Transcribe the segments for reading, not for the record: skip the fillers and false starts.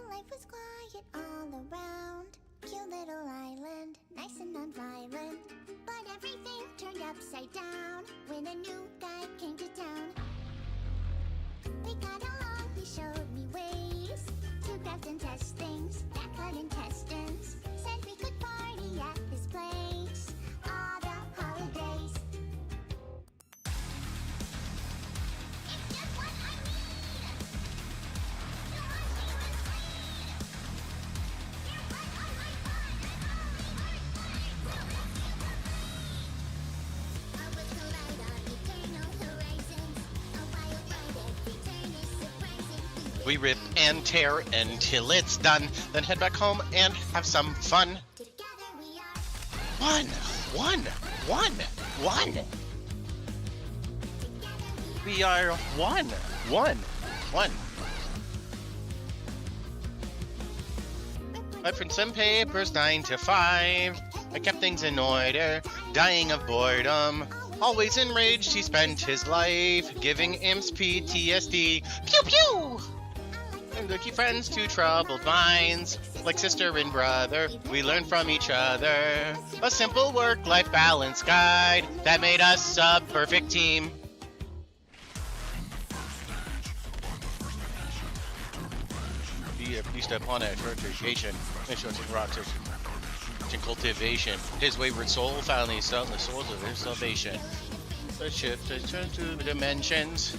Life was quiet all around. Cute little island, nice and non-violent. But everything turned upside down when a new guy came to town. We got along, he showed me ways to craft and test things that cut intestines. Said we could party at his place all the holidays. It's just what I need. You must be asleep. You're right on my mind. I was the light on eternal horizons. A wild ride, every turn is surprising. We rip and tear until it's done, then head back home and have some fun. Together we are. One. We are one. I print some papers 9 to 5. I kept things in order, dying of boredom. Always enraged, he spent his life giving imps PTSD. Pew pew! And to keep friends to troubled minds, like sister and brother, we learn from each other. A simple work-life balance guide that made us a perfect team. Feast upon exhortation, and cultivation. His wayward soul found the souls of his salvation. The shift to dimensions.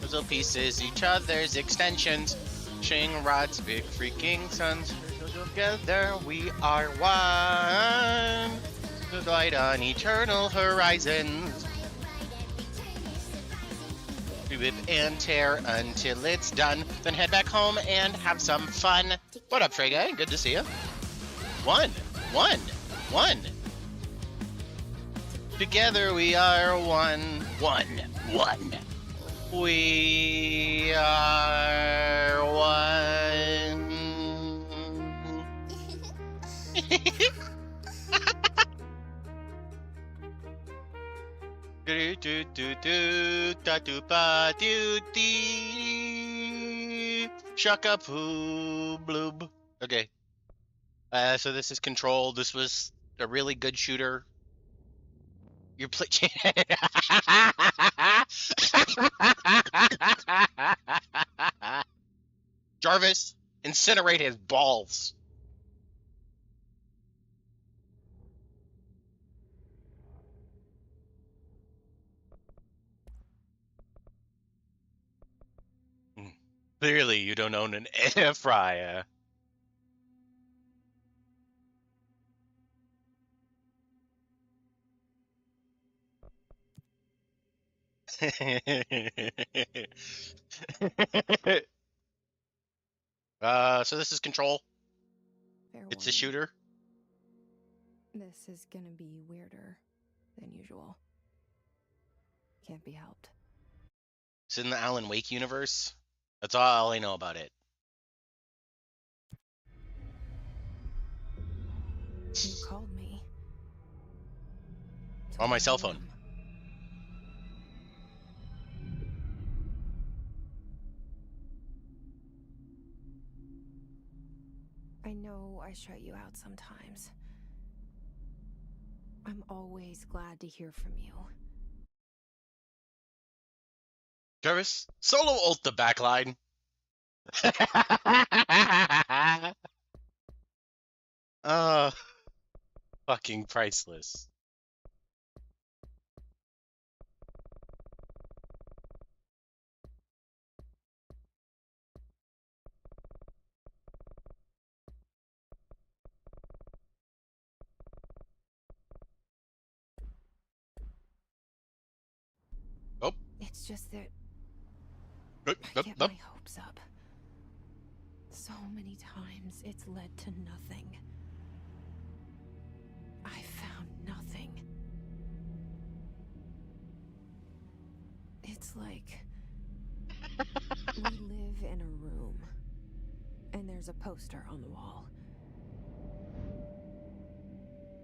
Puzzle pieces, each other's extensions. Shing rods, big freaking suns. Together we are one. The light on eternal horizons. We whip and tear until it's done. Then head back home and have some fun. What up, Trey Guy? Good to see you. One. Together we are one. We are one. Do do do do da do ba do dee shaka poo bloob. Okay. So this is Control. This was a really good shooter. You're playing. Jarvis, incinerate his balls. Clearly, you don't own an air fryer. So this is Control. Fair It's a warning. shooter. This is gonna be weirder than usual. Can't be helped. It's in the Alan Wake universe. That's all I know about it. You called me. On my cell Told me phone. I know I shut you out sometimes. I'm always glad to hear from you. Travis, solo ult the backline. Fucking priceless. Oh. It's just that Up, I up, get up. my hopes up. So many times it's led to nothing. I found nothing. It's like we live in a room, and there's a poster on the wall.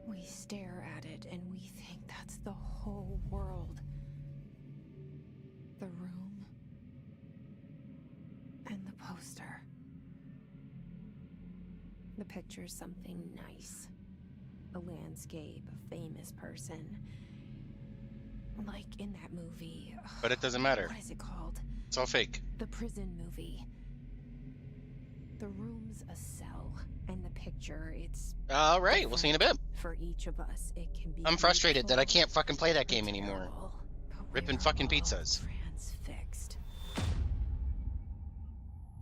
We stare at it, and we think that's the whole world. The room and the poster. The picture's something nice. A landscape, a famous person. Like in that movie. But it doesn't matter. What is it called? It's all fake. The prison movie. The room's a cell, and the picture, it's... All right, we'll see you in a bit. For each of us, it can be... I'm frustrated that I can't fucking play that game anymore. Ripping fucking pizzas. Transfixed.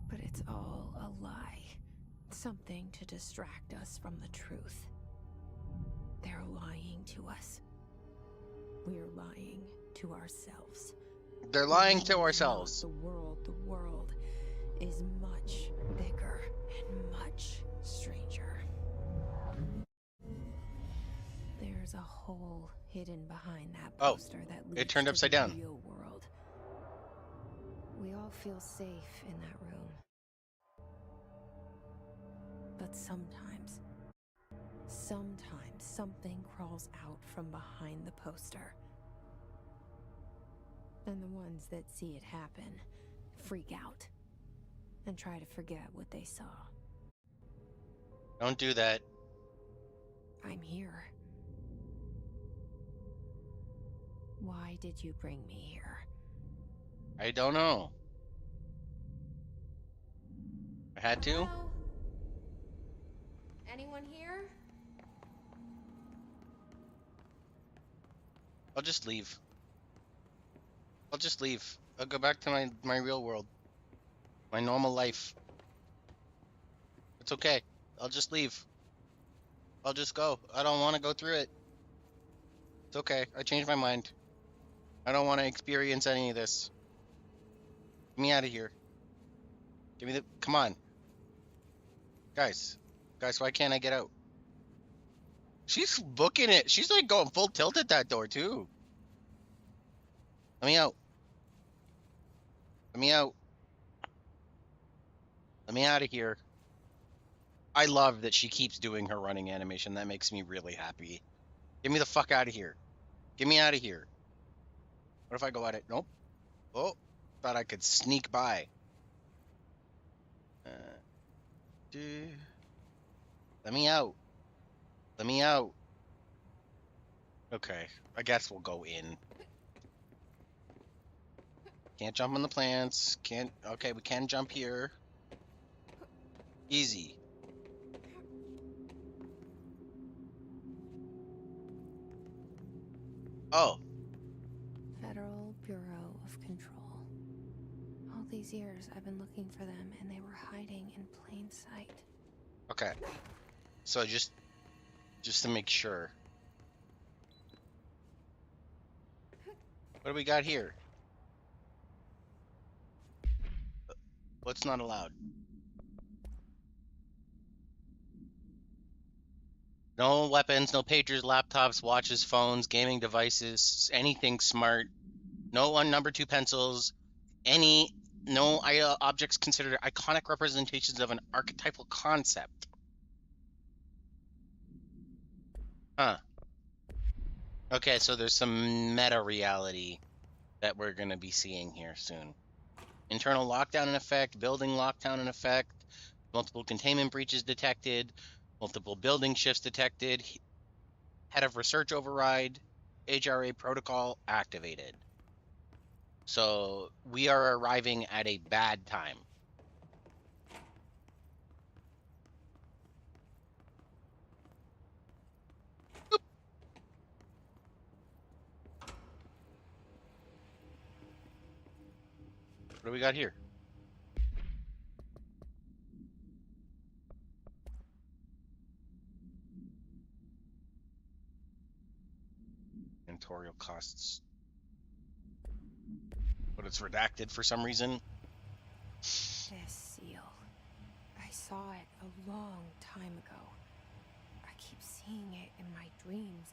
But it's all a lie. Something to distract us from the truth. They're lying to us. We're lying to ourselves. They're lying to ourselves. The world is much bigger and much stranger. There's a hole hidden behind that poster that leads it turned to upside the down. real world. We all feel safe in that room. But sometimes something crawls out from behind the poster. And the ones that see it happen freak out and try to forget what they saw. Don't do that. I'm here. Why did you bring me here? I don't know. I had to. Hello? Anyone here? I'll just leave. I'll go back to my real world. My normal life. It's okay. I'll just leave. I'll just go. I don't want to go through it. It's okay. I changed my mind. I don't want to experience any of this. Get me out of here. Give me the... Come on. Guys, why can't I get out? She's booking it. She's like going full tilt at that door too. Let me out. Let me out. Let me out of here. I love that she keeps doing her running animation. That makes me really happy. Get me the fuck out of here. Get me out of here. What if I go at it? Nope. Oh, thought I could sneak by. Let me out. Let me out. Okay, I guess we'll go in. Can't jump on the plants. Can't. Okay, we can jump here. Easy. Oh. Federal Bureau of Control. All these years I've been looking for them, and they were hiding in plain sight. Okay. So just to make sure. What do we got here? What's not allowed? No weapons, no pagers, laptops, watches, phones, gaming devices, anything smart. No number 2 pencils. No objects considered iconic representations of an archetypal concept. Huh. Okay, so there's some meta reality that we're going to be seeing here soon. Internal lockdown in effect, building lockdown in effect, multiple containment breaches detected, multiple building shifts detected, head of research override, HRA protocol activated. So we are arriving at a bad time. What do we got here? Editorial costs. But it's redacted for some reason. This seal. I saw it a long time ago. I keep seeing it in my dreams.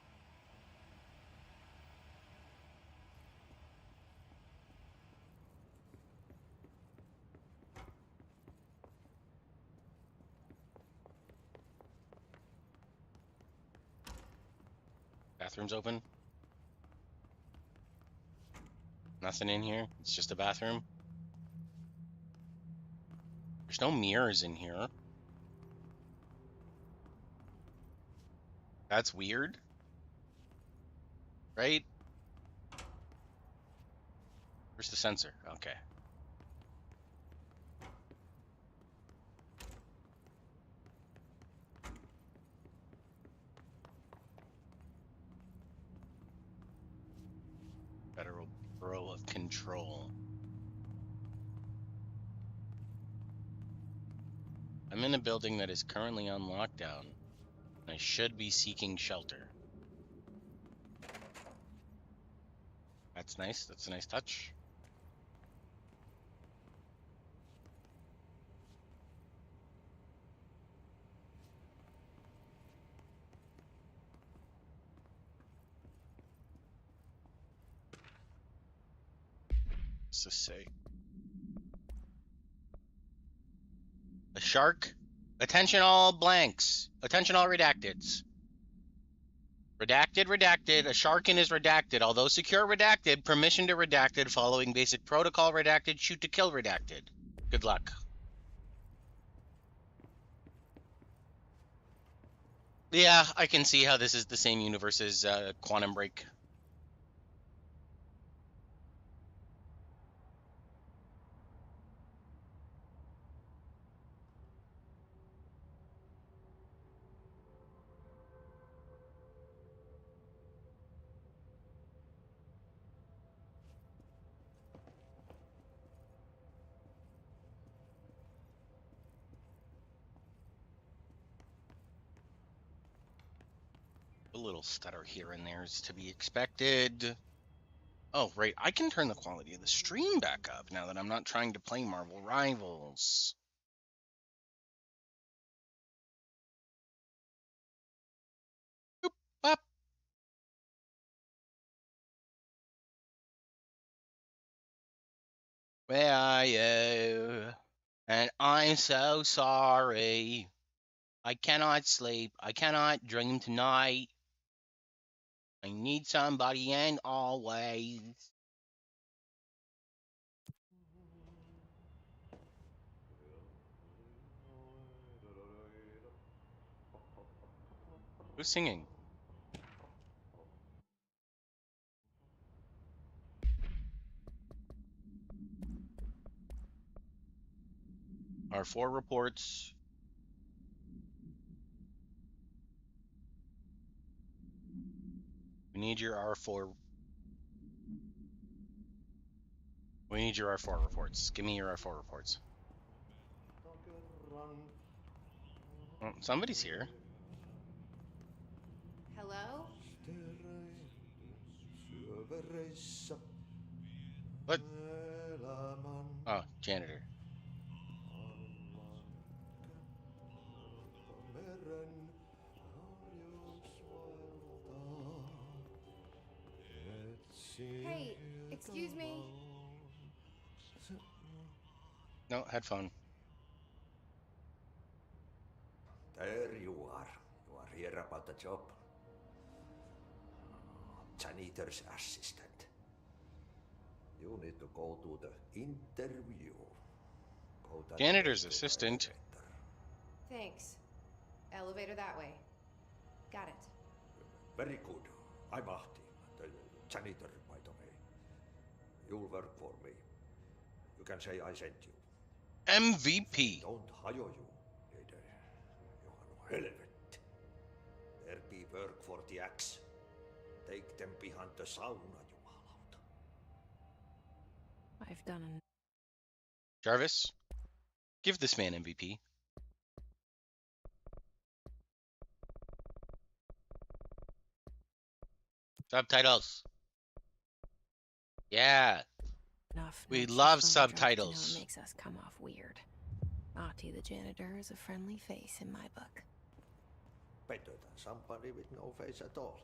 Bathroom's open. Nothing in here. It's just a bathroom. There's no mirrors in here. That's weird. Right? Where's the sensor? Okay. Federal Bureau of Control. I'm in a building that is currently on lockdown. I should be seeking shelter. That's nice. That's a nice touch. What's this say? A shark? Attention all blanks. Attention all redacteds. Redacted, redacted. A sharkin is redacted. Although secure redacted, permission to redacted, following basic protocol redacted, shoot to kill redacted. Good luck. Yeah, I can see how this is the same universe as Quantum Break. A little stutter here and there is to be expected. Oh, right. I can turn the quality of the stream back up now that I'm not trying to play Marvel Rivals. Boop, bop. Where are you? And I'm so sorry. I cannot sleep. I cannot dream tonight. I need somebody and always. Who's singing? R4 reports. We need your R4. We need your R4 reports. Give me your R4 reports. Oh, somebody's here. Hello? What? Oh, janitor. Hey, Excuse me? No, headphone. There you are. You are here about the job. Janitor's assistant. You need to go to the interview. Go that Janitor's way to the assistant. elevator. Thanks. Elevator that way. Got it. Very good. I'm Ahti, the janitor, by the way. You'll work for me. You can say I sent you. MVP. Don't hire you, leader. You are no helvet. There be work for the axe. Take them behind the sauna, jumalauta. I've done an Jarvis, give this man MVP. Subtitles. Yeah. enough. We mention love phone drugs to know subtitles. It makes us come off weird. Ahti the janitor is a friendly face in my book. Better than somebody with no face at all.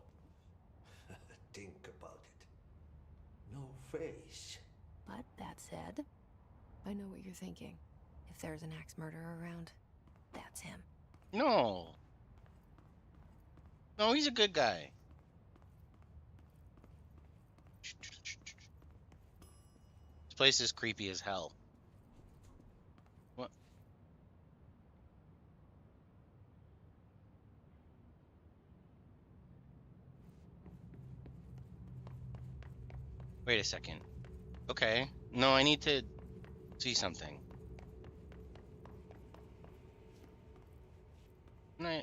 Think about it. No face. But that said, I know what you're thinking. If there's an axe murderer around, that's him. No. No, he's a good guy. This place is creepy as hell. What? Wait a second. Okay. No, I need to see something. Can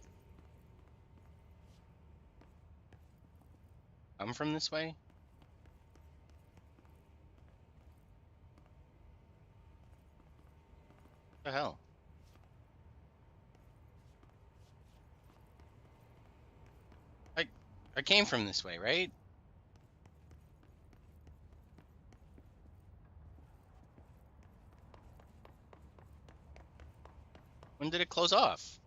I'm from this way? What the hell? I came from this way, right? When did it close off?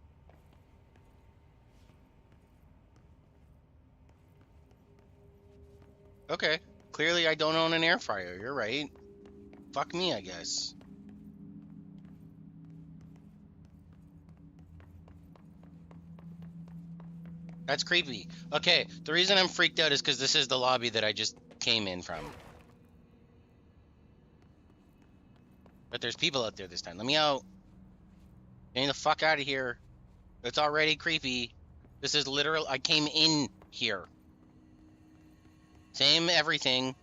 Okay. Clearly I don't own an air fryer. You're right. Fuck me, I guess. That's creepy. Okay, the reason I'm freaked out is because this is the lobby that I just came in from. But there's people out there this time. Let me out. Get me the fuck out of here. It's already creepy. This is literal. I came in here. Same everything.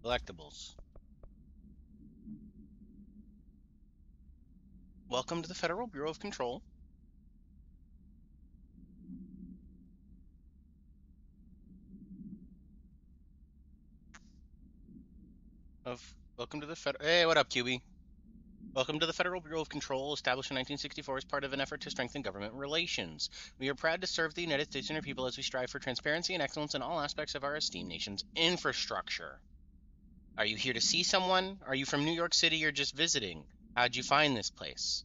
Collectibles. Welcome to the Federal Bureau of Control. Welcome to the Hey, what up, QB? Welcome to the Federal Bureau of Control, established in 1964 as part of an effort to strengthen government relations. We are proud to serve the United States and her people as we strive for transparency and excellence in all aspects of our esteemed nation's infrastructure. Are you here to see someone? Are you from New York City or just visiting? How'd you find this place?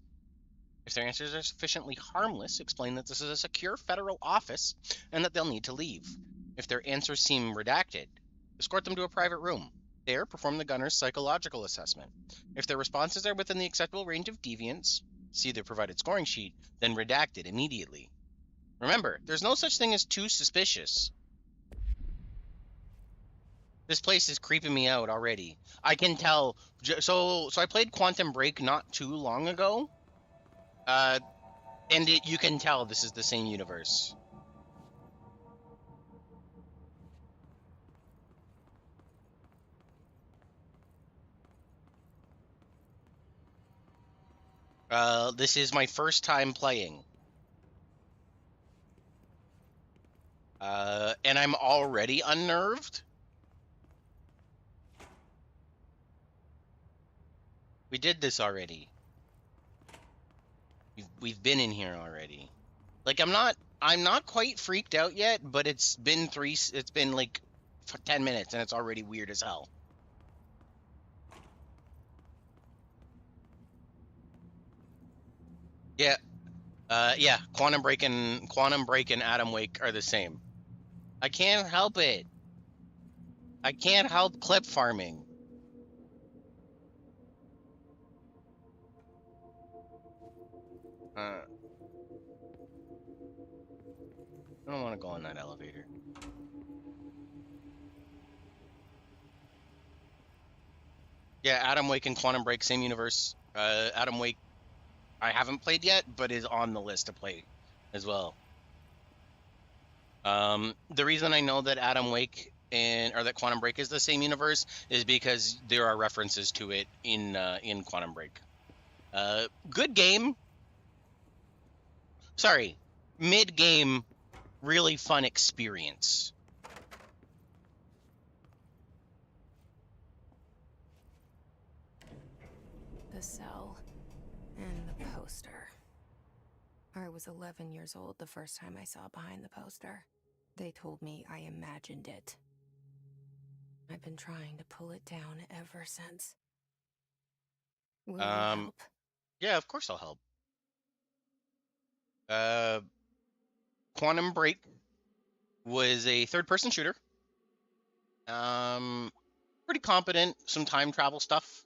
If their answers are sufficiently harmless, explain that this is a secure federal office and that they'll need to leave. If their answers seem redacted, escort them to a private room. There, perform the gunner's psychological assessment. If their responses are within the acceptable range of deviance, see their provided scoring sheet, then redact it immediately. Remember, there's no such thing as too suspicious. This place is creeping me out already. I can tell. So I played Quantum Break not too long ago. And you can tell this is the same universe. This is my first time playing. And I'm already unnerved. We did this already. We've been in here already. Like, I'm not quite freaked out yet, but it's been like 10 minutes and it's already weird as hell. Yeah. Yeah. Quantum Break and Atom Wake are the same. I can't help it. I can't help clip farming. I don't want to go on that elevator. Yeah, Atom Wake and Quantum Break, same universe. Atom Wake, I haven't played yet, but is on the list to play as well. The reason I know that Atom Wake or that Quantum Break is the same universe is because there are references to it in Quantum Break. Good game. Sorry, mid game, really fun experience. The cell and the poster. I was 11 years old the first time I saw behind the poster. They told me I imagined it. I've been trying to pull it down ever since. Will you help? Yeah, of course I'll help. Quantum Break was a third-person shooter. Pretty competent. Some time travel stuff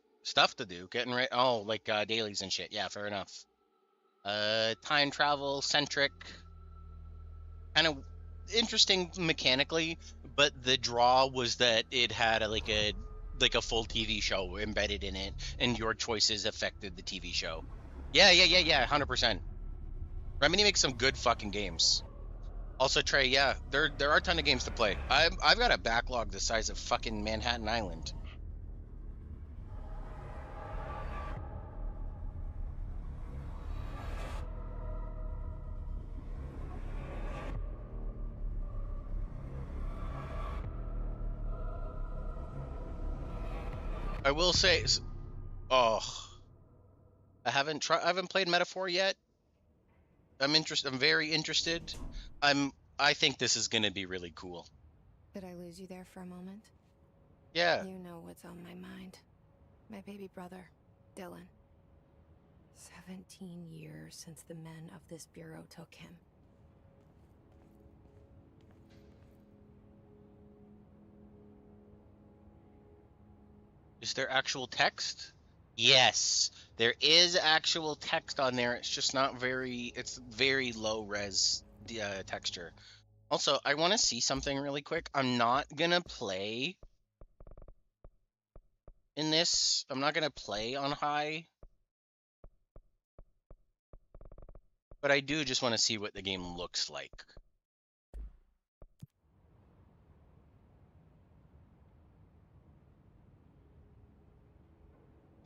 to do. Getting right. Oh, like dailies and shit. Yeah, fair enough. Time travel centric, kind of interesting mechanically, but the draw was that it had like a full TV show embedded in it, and your choices affected the TV show. Yeah, 100%. Remedy makes some good fucking games. Also, Trey, yeah, there are a ton of games to play. I've got a backlog the size of fucking Manhattan Island. I will say, oh, I haven't played Metaphor yet. I'm very interested. I think this is gonna be really cool. Did I lose you there for a moment? Yeah. You know what's on my mind. My baby brother, Dylan. 17 years since the men of this bureau took him. Is there actual text? Yes, there is actual text on there. It's just not very. It's very low res texture. Also, I want to see something really quick. I'm not gonna play in this. I'm not gonna play on high, but I do just want to see what the game looks like.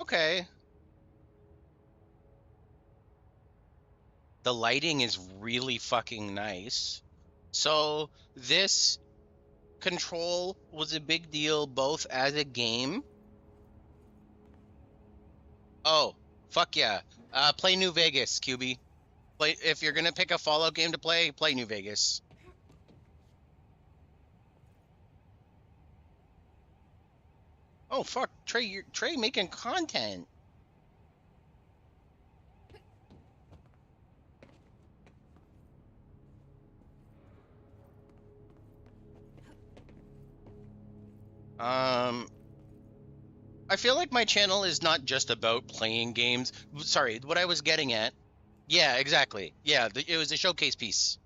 Okay. The lighting is really fucking nice. So this Control was a big deal both as a game. Oh, fuck yeah. Play New Vegas, QB. If you're gonna pick a Fallout game to play New Vegas. Oh fuck, Trey, Trey making content. I feel like my channel is not just about playing games. Sorry, what I was getting at. Yeah, exactly. Yeah, it was a showcase piece.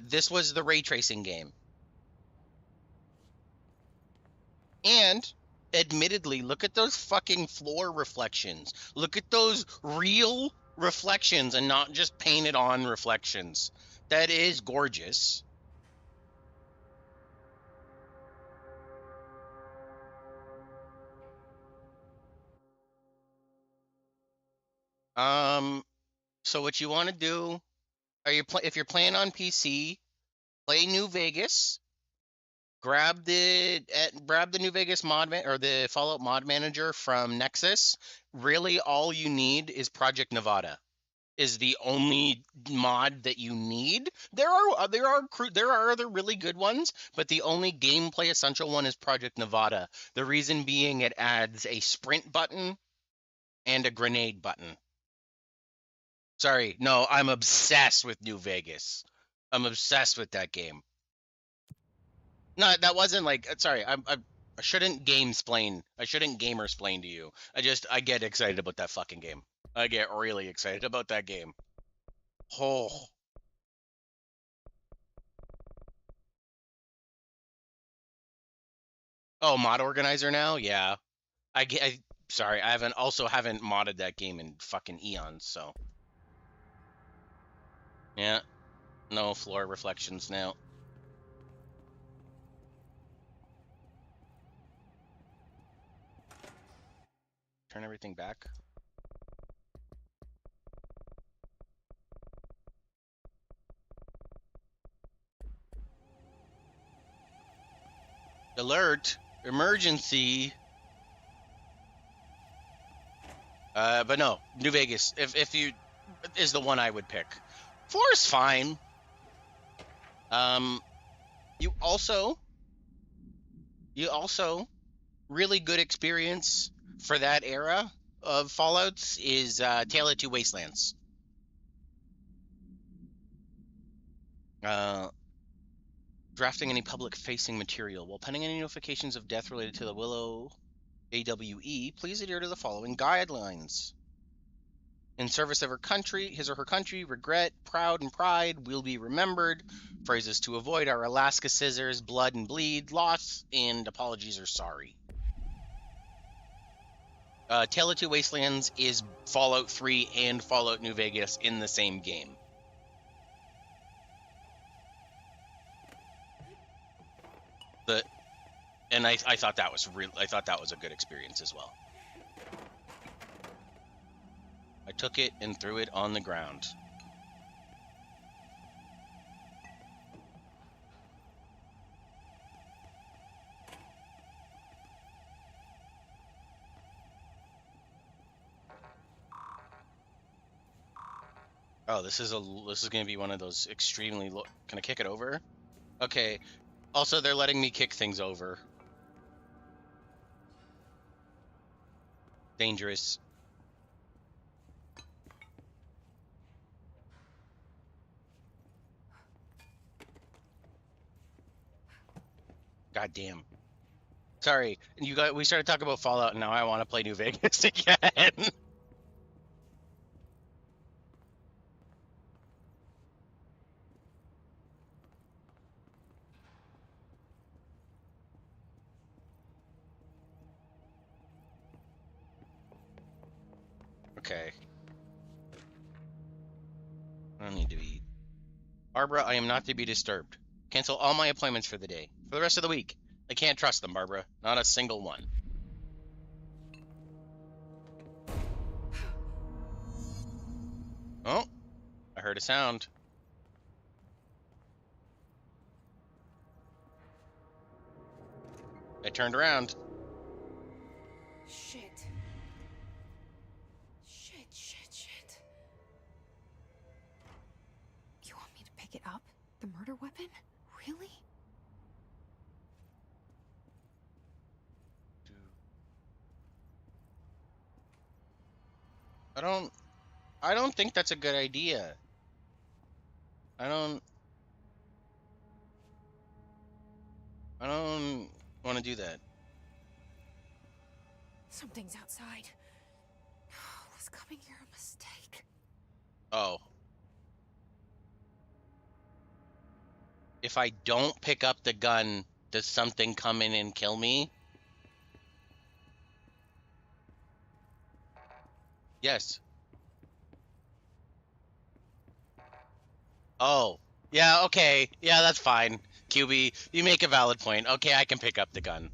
This was the ray tracing game. And admittedly, look at those fucking floor reflections. Look at those real reflections and not just painted on reflections. That is gorgeous. So what you want to do? If you're playing on PC, play New Vegas. Grab the New Vegas or the Fallout mod manager from Nexus. Really, all you need is Project Nevada. Is the only mod that you need. There are other really good ones, but the only gameplay essential one is Project Nevada. The reason being it adds a sprint button and a grenade button. Sorry, no, I'm obsessed with New Vegas. I'm obsessed with that game. No, that wasn't like. Sorry, I shouldn't game-splain. I shouldn't gamer-splain to you. I get excited about that fucking game. I get really excited about that game. Oh. Oh, mod organizer now? Yeah. Sorry, I haven't modded that game in fucking eons, so. Yeah. No floor reflections now. Turn everything back. Alert! Emergency! But no, New Vegas, if you, is the one I would pick. 4 is fine. You also, really good experience for that era of Fallouts is Tale of Two Wastelands. Drafting any public-facing material. While pending any notifications of death related to the Willow AWE, please adhere to the following guidelines. In service of her country, his or her country, regret, proud, and pride will be remembered. Phrases to avoid are Alaska scissors, blood and bleed, loss, and apologies or sorry. Tale of Two Wastelands is Fallout 3 and Fallout New Vegas in the same game. And I thought that was a good experience as well. I took it and threw it on the ground. Oh, this is going to be one of those extremely low. Can I kick it over? Okay. Also, they're letting me kick things over. Dangerous. God damn. Sorry, we started talking about Fallout, and now I want to play New Vegas again. Okay. I don't need to be... Barbara, I am not to be disturbed. Cancel all my appointments for the day. For the rest of the week. I can't trust them, Barbara. Not a single one. Oh, I heard a sound. I turned around. Shit. Shit. You want me to pick it up? The murder weapon? Really? I don't think that's a good idea. I don't want to do that. Something's outside. Was coming here a mistake? Oh. If I don't pick up the gun, does something come in and kill me? Yes. Oh. Yeah, okay. Yeah, that's fine. QB, you make a valid point. Okay, I can pick up the gun.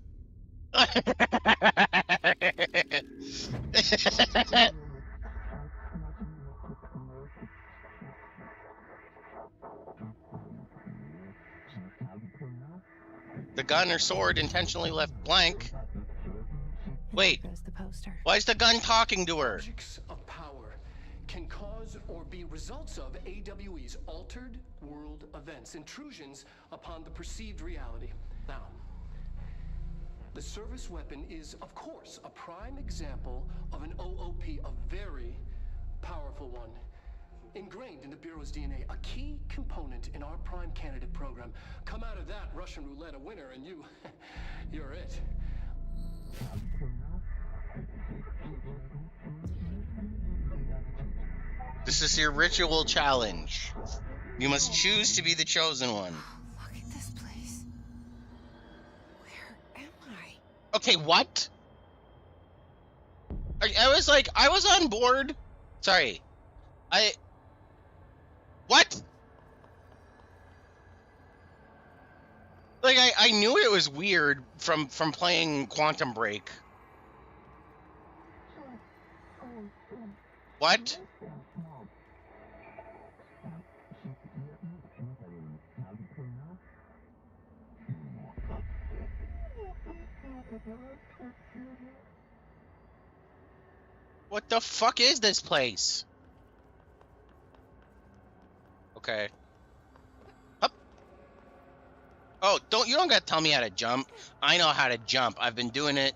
The gun or sword intentionally left blank. Wait. There's the poster. Why is the gun talking to her? Objects of power can cause or be results of AWE's altered world events, intrusions upon the perceived reality. Now, the service weapon is, of course, a prime example of an OOP, a very powerful one. ingrained in the Bureau's DNA, a key component in our prime candidate program. Come out of that Russian roulette a winner, and you're it. This is your ritual challenge. You must choose to be the chosen one. Look at this place. Where am I? Okay, what? I was like, I was on board. Sorry. What? Like, I knew it was weird from playing Quantum Break. What? What the fuck is this place? Okay. Up. Oh, you don't gotta tell me how to jump. I know how to jump. I've been doing it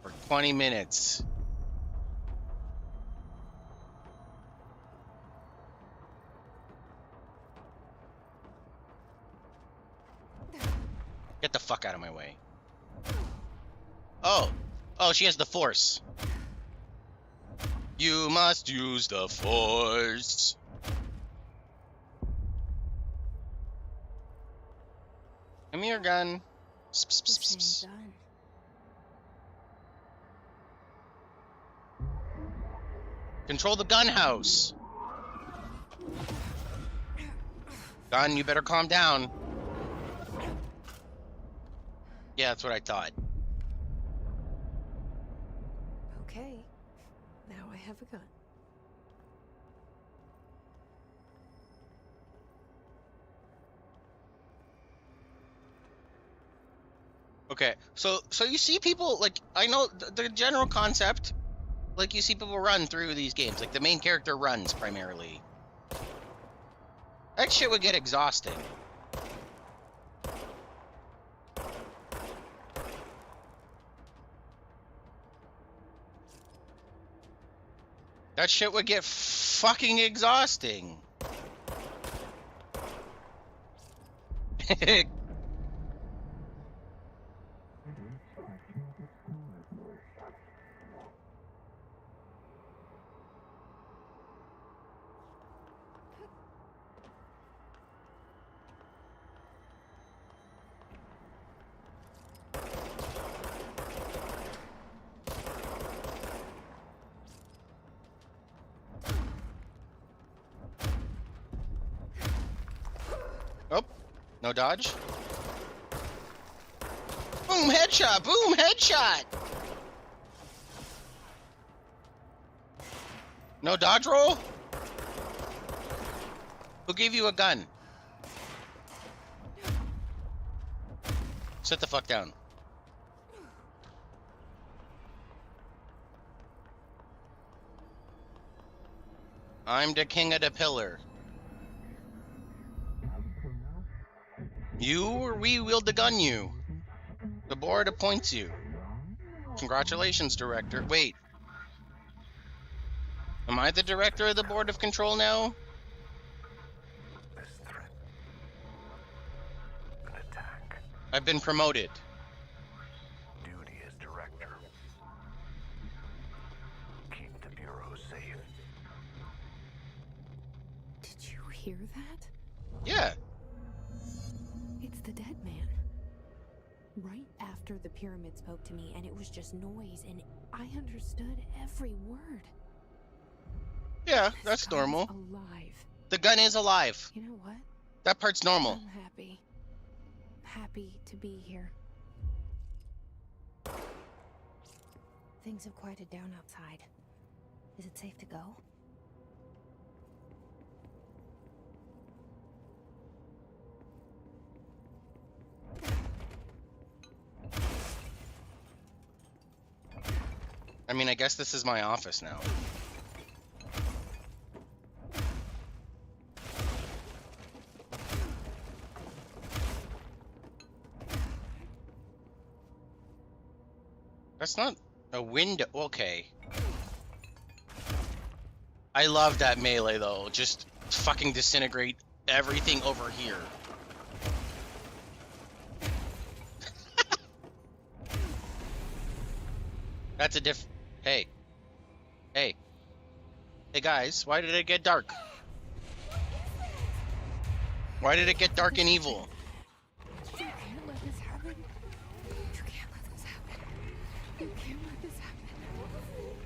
for 20 minutes. Get the fuck out of my way. Oh, she has the Force. You must use the Force. Give me your gun. Psst, psst, psst, psst, psst. Control the gun house. Gun, you better calm down. Yeah, that's what I thought. Okay. Now I have a gun. Okay, so you see people, like, I know the general concept, like, you see people run through these games, like, the main character runs primarily. That shit would get exhausting. That shit would get fucking exhausting. Oh, no dodge. Boom, headshot! Boom, headshot! No dodge roll? Who gave you a gun? Sit the fuck down. I'm the king of the pillar. You or we wield the gun you. The board appoints you. Congratulations, director. Wait. Am I the director of the board of control now? This threat. An attack. I've been promoted. Duty as director. Keep the Bureau safe. Did you hear that? Yeah. It's the dead man. Right after the pyramid spoke to me, and it was just noise, and I understood every word. Yeah, This that's gun normal. is alive. The gun is alive. You know what? That part's normal. I'm happy. Happy to be here. Things have quieted down outside. Is it safe to go? I mean, I guess this is my office now. That's not a window. Okay. I love that melee though. Just fucking disintegrate everything over here. That's a Hey. Hey. Hey guys, why did it get dark? Why did it get dark and evil? You can't let this happen. You can't let this happen. You can't let this happen.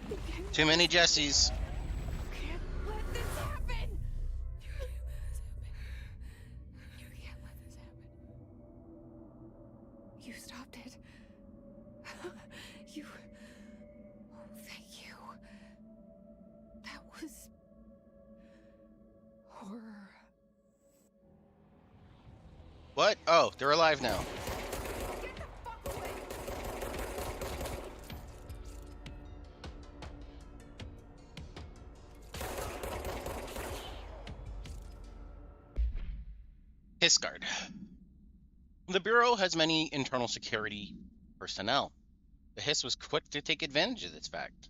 You can't Too many Jessies. can't let this happen. You can't let this happen. You stopped it. You. Oh, thank you. That was horror. What? Oh, they're alive now. Get the fuck away! Hisgard. The Bureau has many internal security personnel. The Hiss was quick to take advantage of this fact.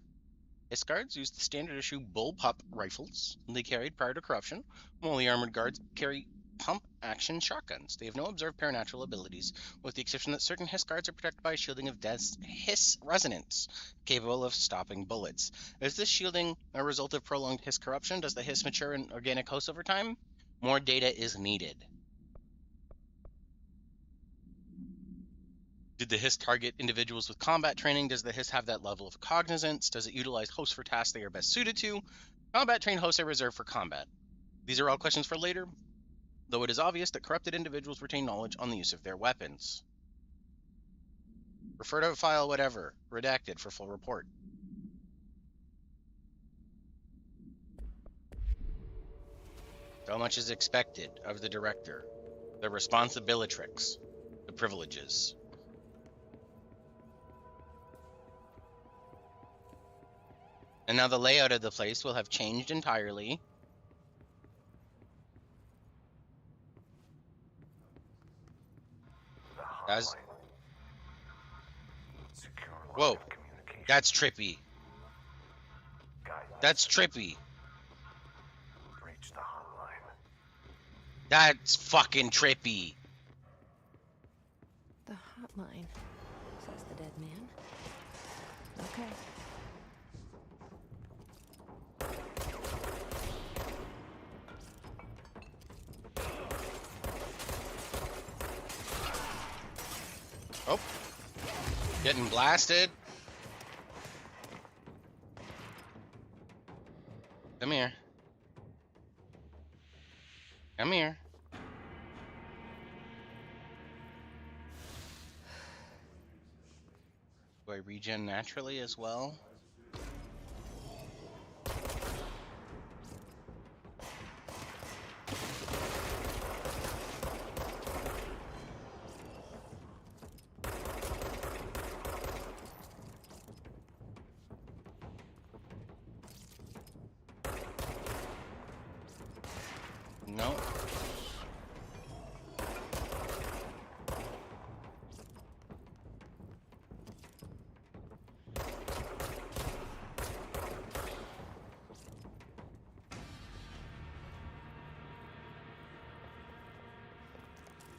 Hisguards used the standard issue bullpup rifles they carried prior to corruption, while the armored guards carry pump-action shotguns. They have no observed paranatural abilities, with the exception that certain Hisguards are protected by a shielding of Death's Hiss resonance, capable of stopping bullets. Is this shielding a result of prolonged Hiss corruption? Does the Hiss mature in organic hosts over time? More data is needed. Did the Hiss target individuals with combat training? Does the Hiss have that level of cognizance? Does it utilize hosts for tasks they are best suited to? Combat-trained hosts are reserved for combat. These are all questions for later, though it is obvious that corrupted individuals retain knowledge on the use of their weapons. Refer to file whatever. Redacted for full report. So much is expected of the director. The responsibilitrix. The privileges. And now the layout of the place will have changed entirely. As whoa, that's trippy. That's trippy. Reach the hotline. That's fucking trippy. The hotline, says the dead man. Okay. Oh, getting blasted. Come here. Come here. Do I regen naturally as well? No.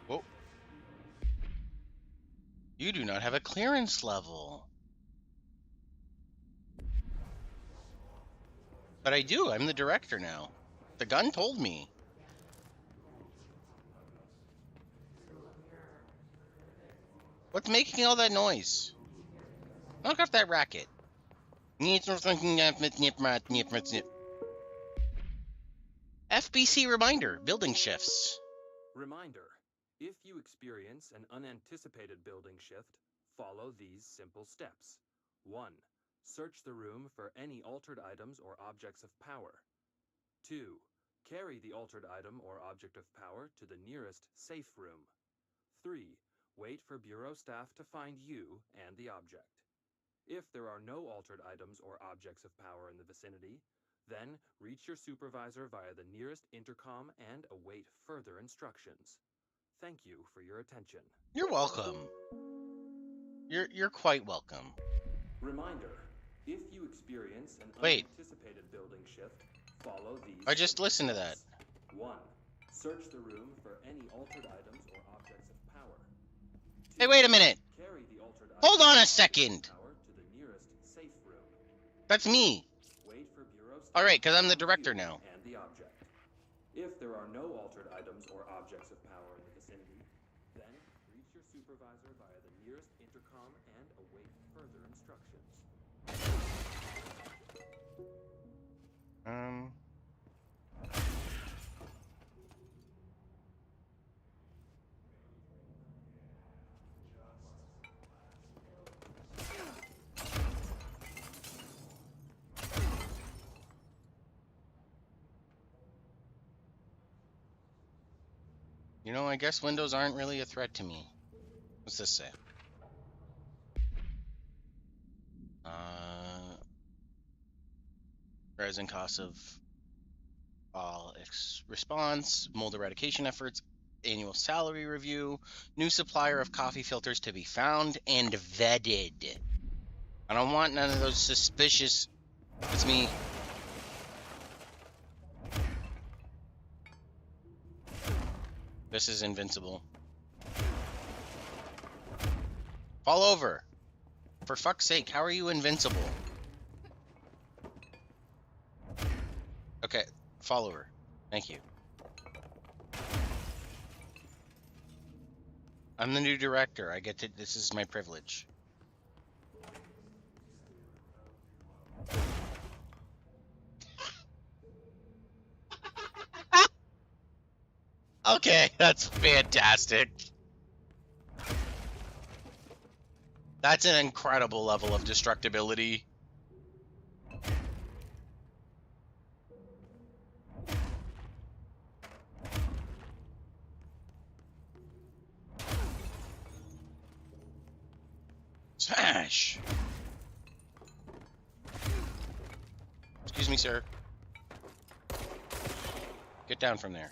Whoa. You do not have a clearance level. But I do. I'm the director now. The gun told me. What's making all that noise? Knock off that racket. FBC reminder, building shifts. Reminder, if you experience an unanticipated building shift, follow these simple steps. 1. Search the room for any altered items or objects of power. 2. Carry the altered item or object of power to the nearest safe room. 3. Wait for Bureau staff to find you and the object. If there are no altered items or objects of power in the vicinity, then reach your supervisor via the nearest intercom and await further instructions. Thank you for your attention. You're welcome. You're quite welcome. Reminder, if you experience an Wait. unanticipated building shift, Follow these. I just listened to that. 1. Search the room for any altered items or objects of power. Hey, wait a minute. Carry the altered Hold items on or a objects of second. power to the nearest safe room. That's me. Wait for bureau staff All right, because I'm the to find director you now. and the object. If there are no altered items or objects of power in the vicinity, then reach your supervisor via the nearest intercom and await further instructions. You know, I guess windows aren't really a threat to me. What's this say? Rising costs of all response, mold eradication efforts, annual salary review, new supplier of coffee filters to be found and vetted. I don't want none of those suspicious. It's me. This is invincible. Fall over. For fuck's sake, how are you invincible? Okay, fall over. Thank you. I'm the new director. I get to. This is my privilege. Okay, that's fantastic. That's an incredible level of destructibility. Smash! Excuse me, sir. Get down from there.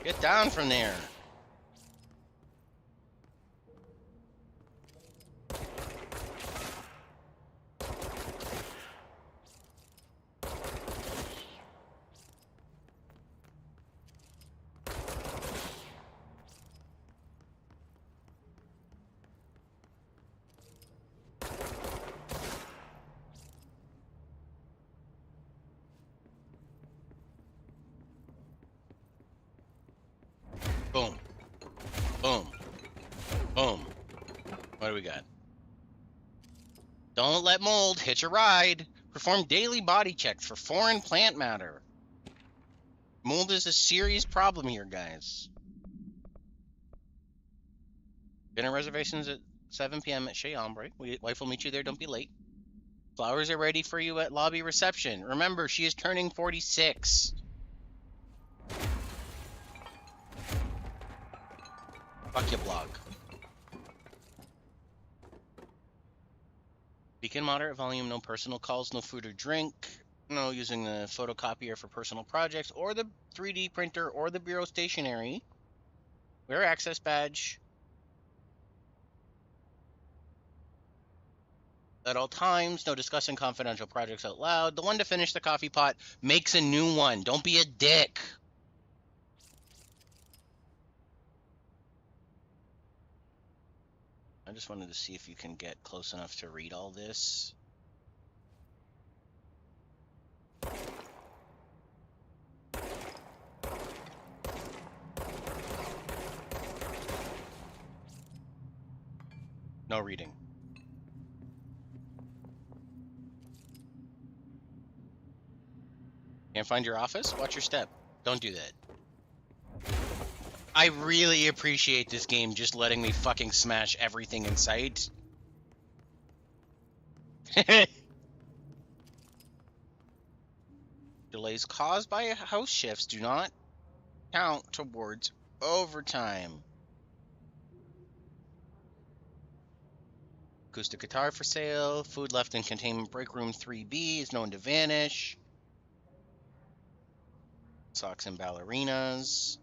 Get down from there. Boom. Boom. Boom. What do we got? Don't let mold hitch a ride. Perform daily body checks for foreign plant matter. Mold is a serious problem here, guys. Dinner reservations at 7 p.m. at Chez Ombre. Wife will meet you there. Don't be late. Flowers are ready for you at lobby reception. Remember, she is turning 46. Fuck your blog. Beacon moderate volume, no personal calls, no food or drink, no using the photocopier for personal projects, or the 3D printer, or the bureau stationery. Wear access badge at all times. No discussing confidential projects out loud. The one to finish the coffee pot makes a new one. Don't be a dick. I just wanted to see if you can get close enough to read all this. No reading. Can't find your office? Watch your step. Don't do that. I really appreciate this game just letting me fucking smash everything in sight. Delays caused by house shifts do not count towards overtime. Acoustic guitar for sale. Food left in containment break room 3B is known to vanish. Socks and ballerinas.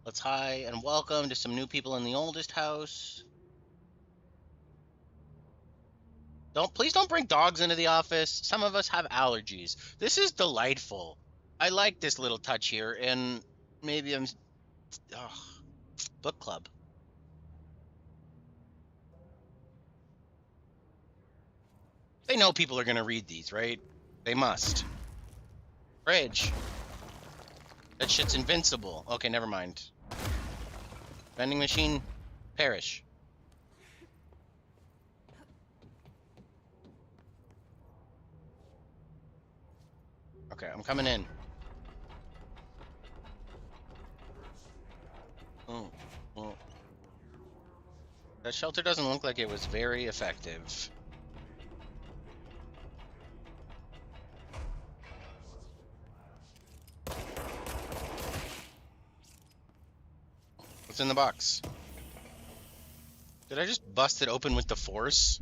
Let's hi and welcome to some new people in the oldest house. Please don't bring dogs into the office. Some of us have allergies. This is delightful. I like this little touch here, and maybe book club. They know people are gonna read these, right? They must. Fridge. That shit's invincible. Okay, never mind. Vending machine, perish. Okay, I'm coming in. Oh. That shelter doesn't look like it was very effective. What's in the box? Did I just bust it open with the force?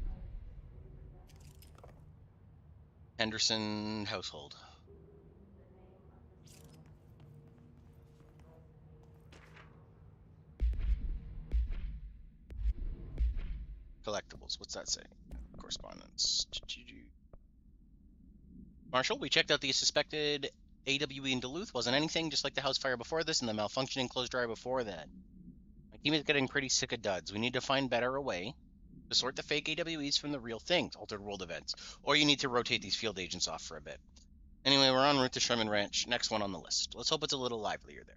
Henderson household. Collectibles. What's that say? Correspondence. Marshall, we checked out the suspected AWE in Duluth. Wasn't anything, just like the house fire before this and the malfunctioning clothes dryer before that. My team is getting pretty sick of duds. We need to find a way to sort the fake AWEs from the real things, altered world events. Or you need to rotate these field agents off for a bit. Anyway, we're en route to Sherman Ranch. Next one on the list. Let's hope it's a little livelier there.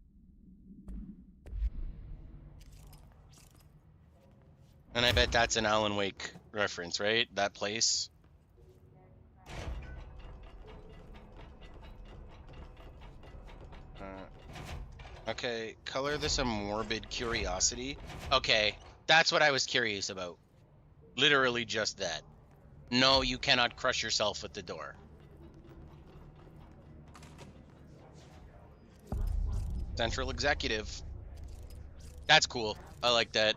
And I bet that's an Alan Wake reference, right? That place. Okay, color this a morbid curiosity. Okay, that's what I was curious about. Literally just that. No, you cannot crush yourself with the door. Central Executive. That's cool. I like that.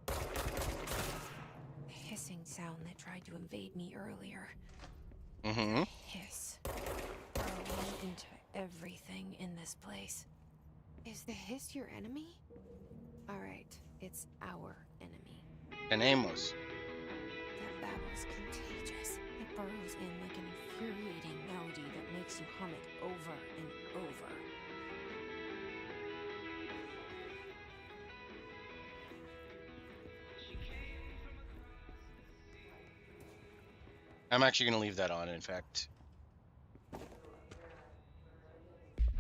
The hissing sound that tried to invade me earlier. Mm-hmm. Hiss. Burrowing into everything in this place. Is the hiss your enemy? Alright, it's our enemy. Tenemos. That babble's contagious. It burrows in like an infuriating melody that makes you hum it over and over. I'm actually going to leave that on, in fact.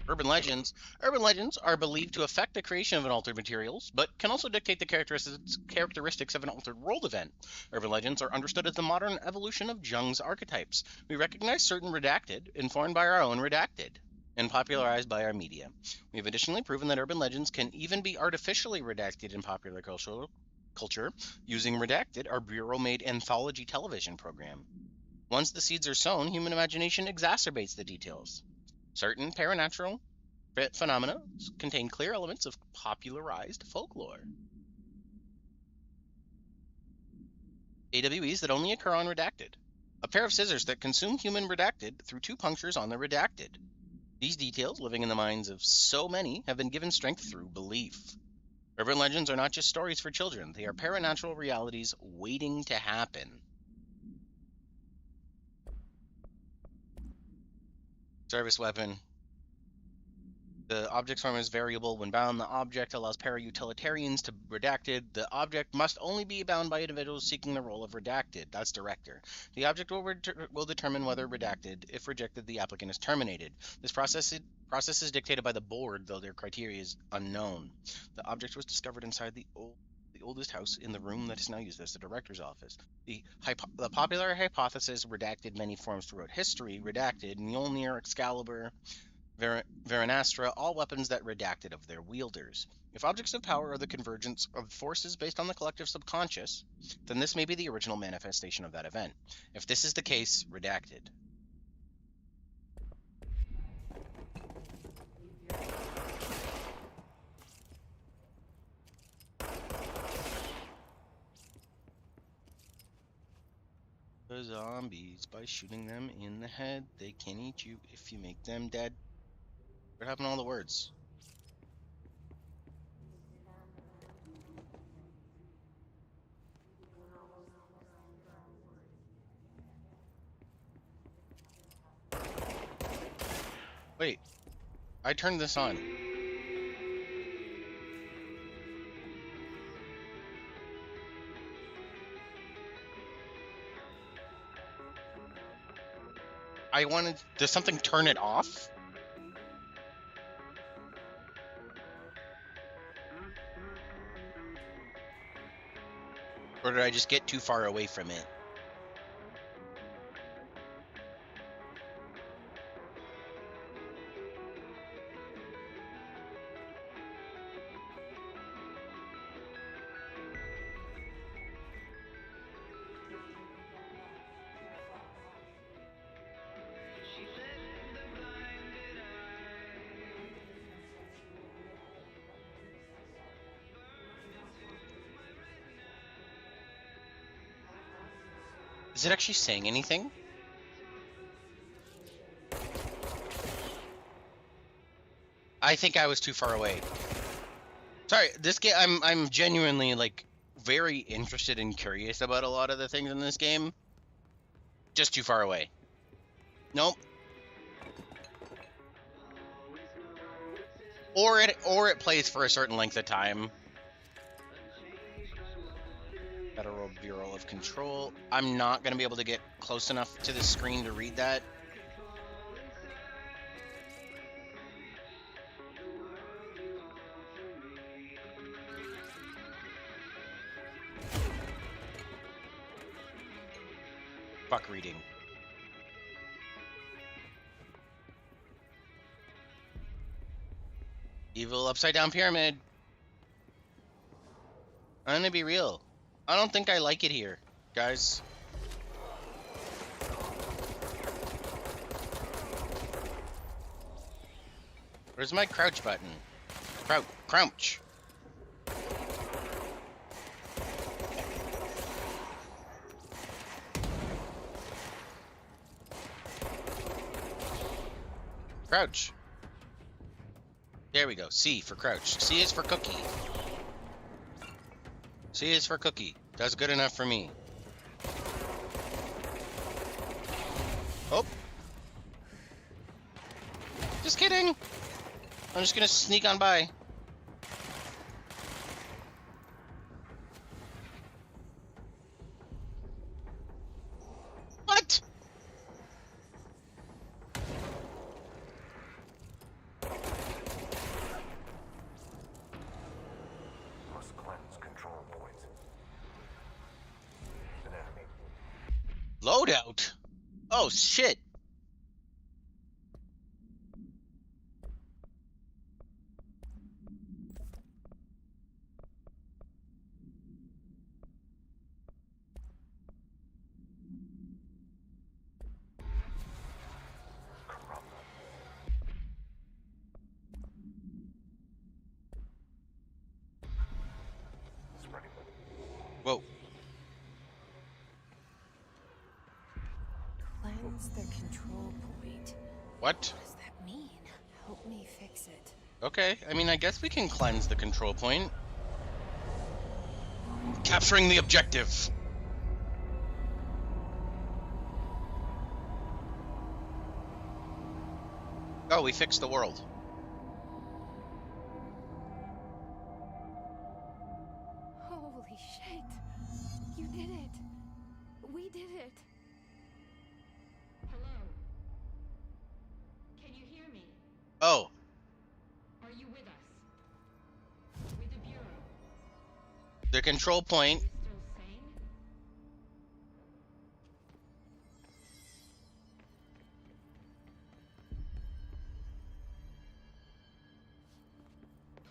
Urban legends. Urban legends are believed to affect the creation of an altered materials, but can also dictate the characteristics of an altered world event. Urban legends are understood as the modern evolution of Jung's archetypes. We recognize certain redacted, informed by our own redacted, and popularized by our media. We have additionally proven that urban legends can even be artificially redacted in popular culture using Redacted, our bureau-made anthology television program. Once the seeds are sown, human imagination exacerbates the details. Certain paranatural phenomena contain clear elements of popularized folklore. AWEs that only occur on Redacted. A pair of scissors that consume human Redacted through 2 punctures on the Redacted. These details, living in the minds of so many, have been given strength through belief. Urban legends are not just stories for children. They are paranatural realities waiting to happen. Service weapon. The object's form is variable. When bound, the object allows para-utilitarians to redacted. The object must only be bound by individuals seeking the role of redacted. That's director. The object will determine whether redacted. If rejected, the applicant is terminated. This process is dictated by the board, though their criteria is unknown. The object was discovered inside the oldest house in the room that is now used as the director's office. The popular hypothesis redacted many forms throughout history. Redacted, Mjolnir, Excalibur, Veranastra, all weapons that redacted of their wielders. If objects of power are the convergence of forces based on the collective subconscious, then this may be the original manifestation of that event. If this is the case, redacted. The zombies, by shooting them in the head, they can eat you if you make them dead. What happened to all the words? Wait, I turned this on. Does something turn it off? Or did I just get too far away from it? Is it actually saying anything? I think I was too far away. Sorry, this game, I'm genuinely, like, very interested and curious about a lot of the things in this game. Just too far away. Nope. Or it plays for a certain length of time. Federal Bureau of Control. I'm not going to be able to get close enough to the screen to read that. Fuck reading. Evil upside down pyramid. I'm gonna be real. I don't think I like it here, guys. Where's my crouch button? Crouch. Crouch. There we go. C for crouch. C is for cookie. C is for cookie. That's good enough for me. Oh. Just kidding. I'm just gonna sneak on by. What? Must cleanse control points. Anatomy. Loadout? Oh, shit. Whoa. Cleanse the control point. What? What does that mean? Help me fix it. Okay, I mean, I guess we can cleanse the control point. Capturing the objective. Oh, we fixed the world. Holy shit! You did it! We did it! Hello? Can you hear me? Oh, Are you with us? With the Bureau? the control point. Still sane?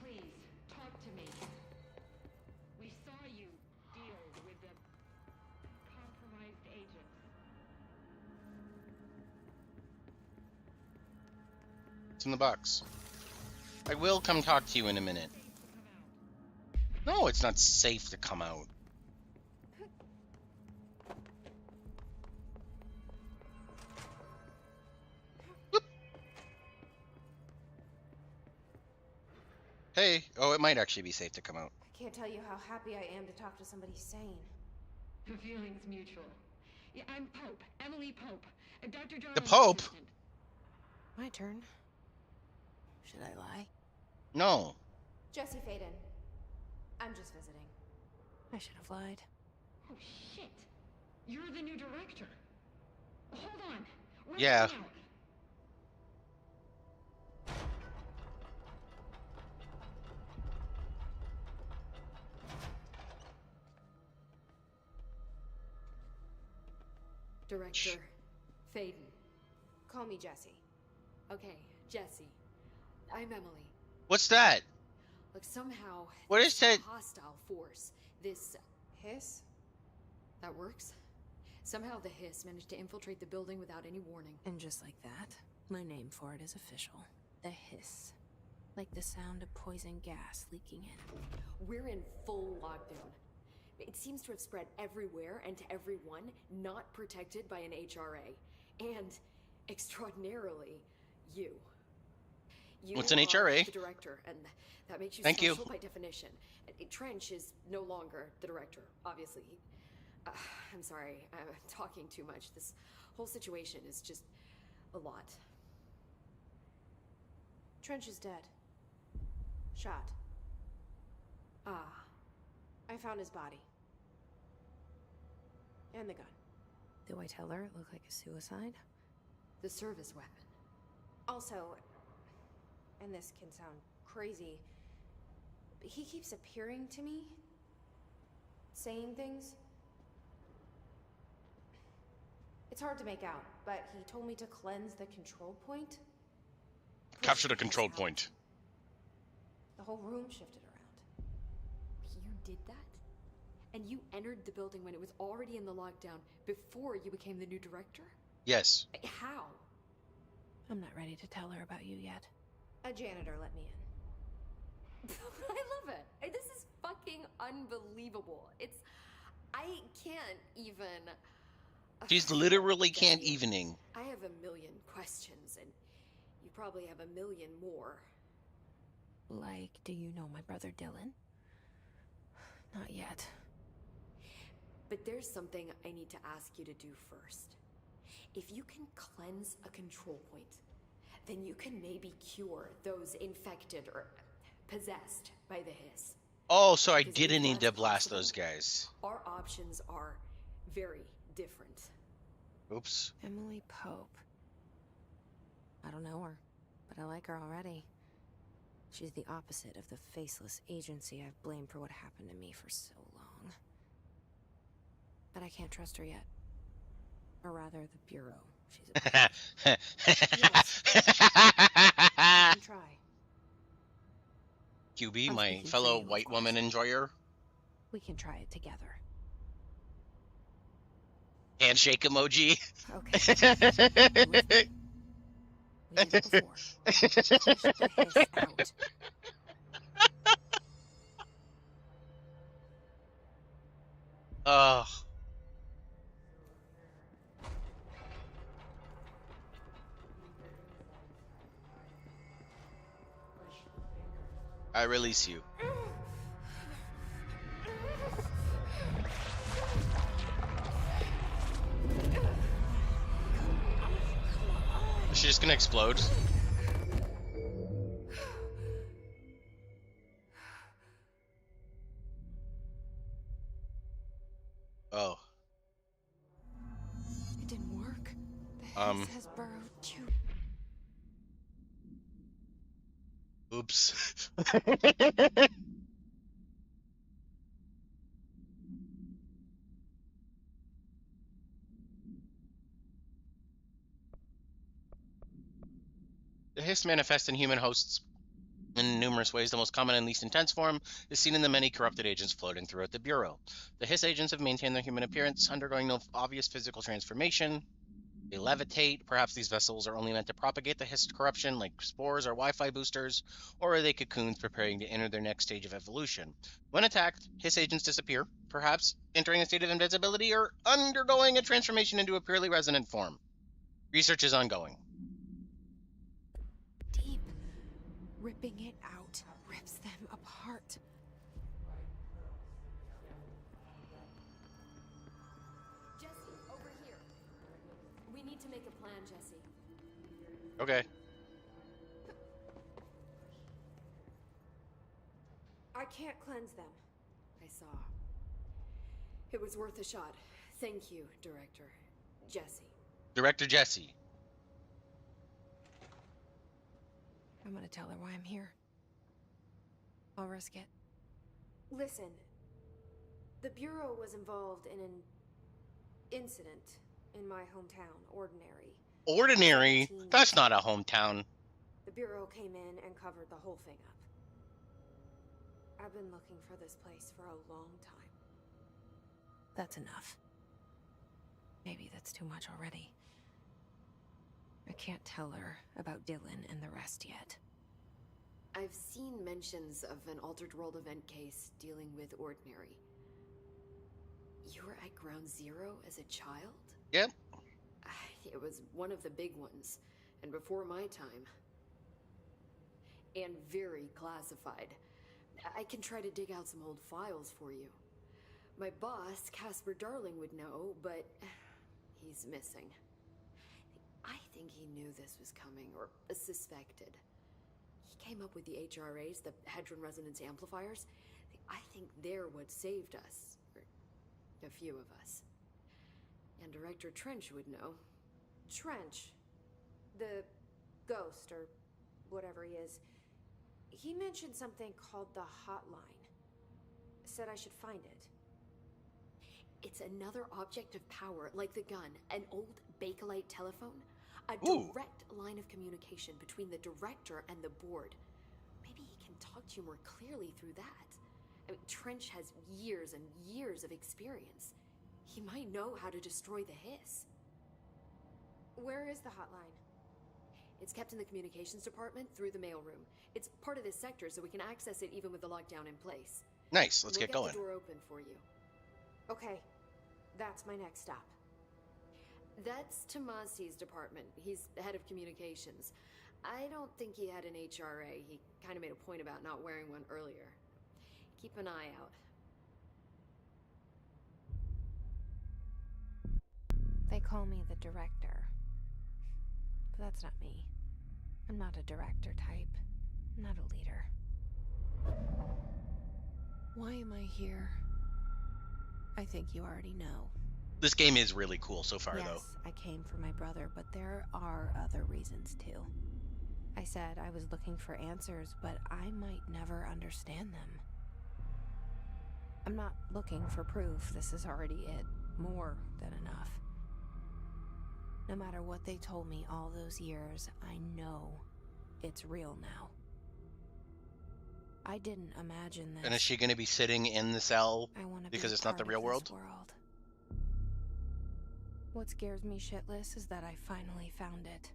Please, talk to me. We saw you deal with the compromised agents. It's in the box. I will come talk to you in a minute. Safe to come out. No, it's not safe to come out. Whoop. Hey, oh, it might actually be safe to come out. I can't tell you how happy I am to talk to somebody sane. The feeling's mutual. Yeah, I'm Pope, Emily Pope, Dr. Darling's The Pope? assistant. My turn. Should I lie? No. Jesse Faden. I'm just visiting. I should have lied. Oh, shit. You're the new director. Hold on. We're Yeah. coming out. Director Faden. Call me Jesse. Okay, Jesse. I'm Emily. What's that? Look, somehow What is that? hostile force, this Hiss? that works. Somehow the hiss managed to infiltrate the building without any warning. And just like that, my name for it is official. The hiss. Like the sound of poison gas leaking in. We're in full lockdown. It seems to have spread everywhere and to everyone not protected by an HRA. And, extraordinarily, you. You What's an are HRA? the director, and that makes you Thank you. special by definition. Trench is no longer the director, obviously. I'm sorry, I'm talking too much. This whole situation is just a lot. Trench is dead. Shot. Ah, I found his body. And the gun. Do I tell her it looked like a suicide? the service weapon. Also, and this can sound crazy, but he keeps appearing to me, saying things. It's hard to make out, but he told me to cleanse the control point. Capture the control point. The whole room shifted around. You did that? And you entered the building when it was already in the lockdown before you became the new director? Yes. How? I'm not ready to tell her about you yet. A janitor let me in. I love it. This is fucking unbelievable. I can't even... She's literally can't evening. I have a million questions, and you probably have a million more. Like, do you know my brother Dylan? Not yet. But there's something I need to ask you to do first. If you can cleanse a control point, then you can maybe cure those infected or possessed by the hiss. Oh, so I Because didn't if need to that's blast possible, those guys. Our options are very different. Oops. Emily Pope. I don't know her, but I like her already. She's the opposite of the faceless agency I've blamed for what happened to me for so long. But I can't trust her yet. Or rather, the Bureau. She's a I can try. QB, I'm my speaking for fellow you, of white woman course. enjoyer. We can try it together. Handshake emoji. Okay. We did it before. Push the hiss out. Ugh. I release you. Is she just gonna explode? Oh. It didn't work. The hiss has burrowed too. Oops. The hiss manifests in human hosts in numerous ways. The most common and least intense form is seen in the many corrupted agents floating throughout the Bureau. The hiss agents have maintained their human appearance, undergoing no obvious physical transformation. They levitate. Perhaps these vessels are only meant to propagate the hiss corruption, like spores or Wi-Fi boosters, or are they cocoons preparing to enter their next stage of evolution? When attacked, hiss agents disappear, perhaps entering a state of invincibility or undergoing a transformation into a purely resonant form. Research is ongoing. Deep. Ripping it out rips them plan, Jesse. Okay. I can't cleanse them. I saw. It was worth a shot. Thank you, Director Jesse. Director Jesse. I'm gonna tell her why I'm here. I'll risk it. Listen, the Bureau was involved in an incident in my hometown, Ordinary. Ordinary? That's not a hometown. The Bureau came in and covered the whole thing up. I've been looking for this place for a long time. That's enough. Maybe that's too much already. I can't tell her about Dylan and the rest yet. I've seen mentions of an Altered World event case dealing with Ordinary. You were at Ground Zero as a child? Yep. It was one of the big ones, and before my time. And very classified. I can try to dig out some old files for you. My boss, Casper Darling, would know, but he's missing. I think he knew this was coming, or suspected. He came up with the HRAs, the Hadron Resonance Amplifiers. I think they're what saved us. Or a few of us. And Director Trench would know. Trench. The ghost, or whatever he is. He mentioned something called the hotline. Said I should find it. It's another object of power, like the gun, an old Bakelite telephone. A Ooh. direct line of communication between the director and the board. Maybe he can talk to you more clearly through that. I mean, Trench has years and years of experience. He might know how to destroy the hiss. Where is the hotline? It's kept in the communications department through the mailroom. It's part of this sector, so we can access it even with the lockdown in place. Nice. Let's We'll get going. the door open for you. Okay, that's my next stop. That's Tomasi's department. He's the head of communications. I don't think he had an HRA. He kind of made a point about not wearing one earlier. Keep an eye out. They call me the director. But that's not me. I'm not a director type. I'm not a leader. Why am I here? I think you already know. This game is really cool so far, Yes, though. I came for my brother, but there are other reasons too. I said I was looking for answers, but I might never understand them. I'm not looking for proof. This is already it. More than enough. No matter what they told me all those years, I know it's real now. I didn't imagine this. And is she going to be sitting in the cell I wanna because be it's not the part real of world? this world. What scares me shitless is that I finally found it.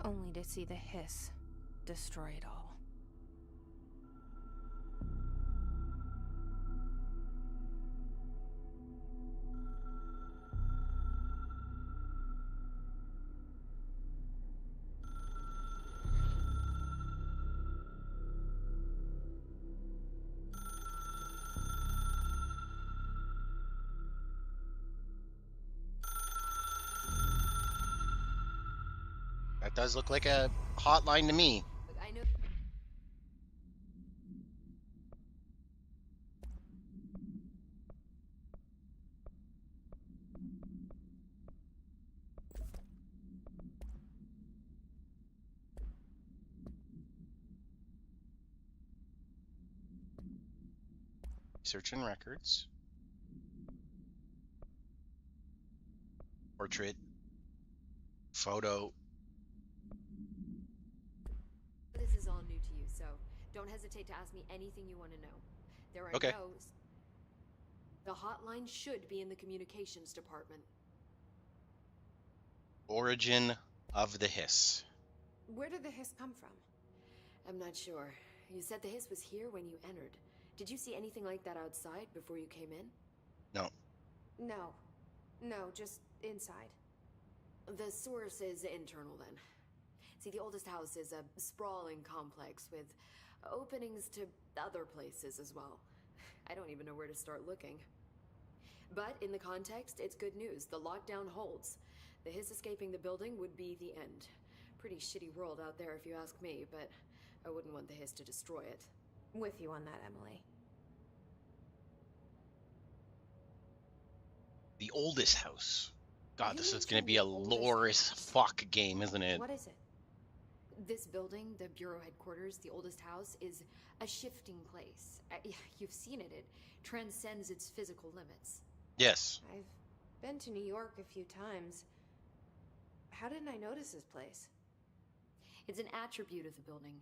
Only to see the hiss destroy it all. That does look like a hotline to me. Look, I know. Searching records. Portrait. Photo. This is all new to you, so don't hesitate to ask me anything you want to know. There are Okay. no's. The hotline should be in the communications department. Origin of the hiss. Where did the hiss come from? I'm not sure. You said the hiss was here when you entered. Did you see anything like that outside before you came in? No. No, just inside. The source is internal then. See, the oldest house is a sprawling complex with openings to other places as well. I don't even know where to start looking. But in the context, it's good news. The lockdown holds. The hiss escaping the building would be the end. Pretty shitty world out there if you ask me, but I wouldn't want the hiss to destroy it. With you on that, Emily. The oldest house. God, You this is gonna mentioned be the a oldest lore as house. fuck game, isn't it? What is it? This building, the Bureau headquarters, the oldest house, is a shifting place. You've seen it. It transcends its physical limits. Yes. I've been to New York a few times. How didn't I notice this place? It's an attribute of the building.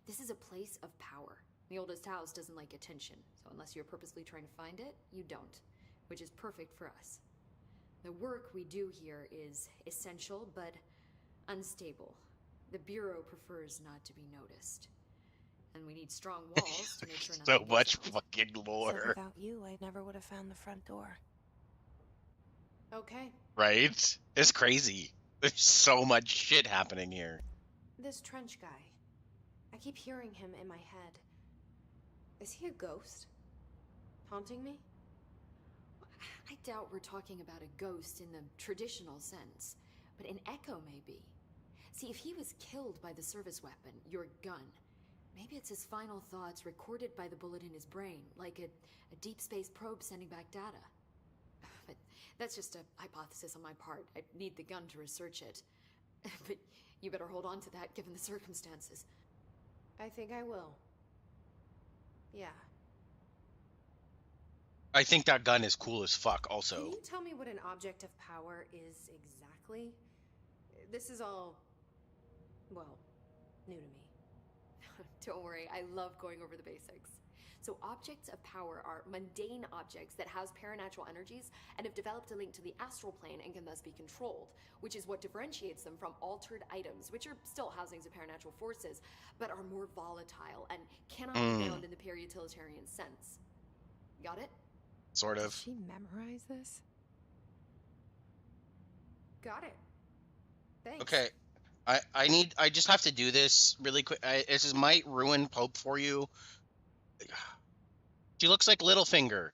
This is a place of power. The oldest house doesn't like attention, so unless you're purposely trying to find it, you don't, which is perfect for us. The work we do here is essential, but unstable. The Bureau prefers not to be noticed. And we need strong walls to make sure nothing So gets much out. fucking So lore. without you, I never would have found the front door. Okay. Right? It's crazy. There's so much shit happening here. This trench guy. I keep hearing him in my head. Is he a ghost? Haunting me? I doubt we're talking about a ghost in the traditional sense, but an echo maybe. See, if he was killed by the service weapon, your gun, maybe it's his final thoughts recorded by the bullet in his brain, like a deep space probe sending back data. But that's just a hypothesis on my part. I'd need the gun to research it. But you better hold on to that given the circumstances. I think I will. Yeah. I think that gun is cool as fuck also. Can you tell me what an object of power is exactly? This is all, well, new to me. Don't worry, I love going over the basics. So objects of power are mundane objects that house paranatural energies and have developed a link to the astral plane and can thus be controlled, which is what differentiates them from altered items, which are still housings of paranatural forces, but are more volatile and cannot be found in the peri-utilitarian sense. Got it? Sort Did of. she memorize this? Got it. Thanks. Okay. I just have to do this really quick. This might ruin Pope for you. She looks like Littlefinger.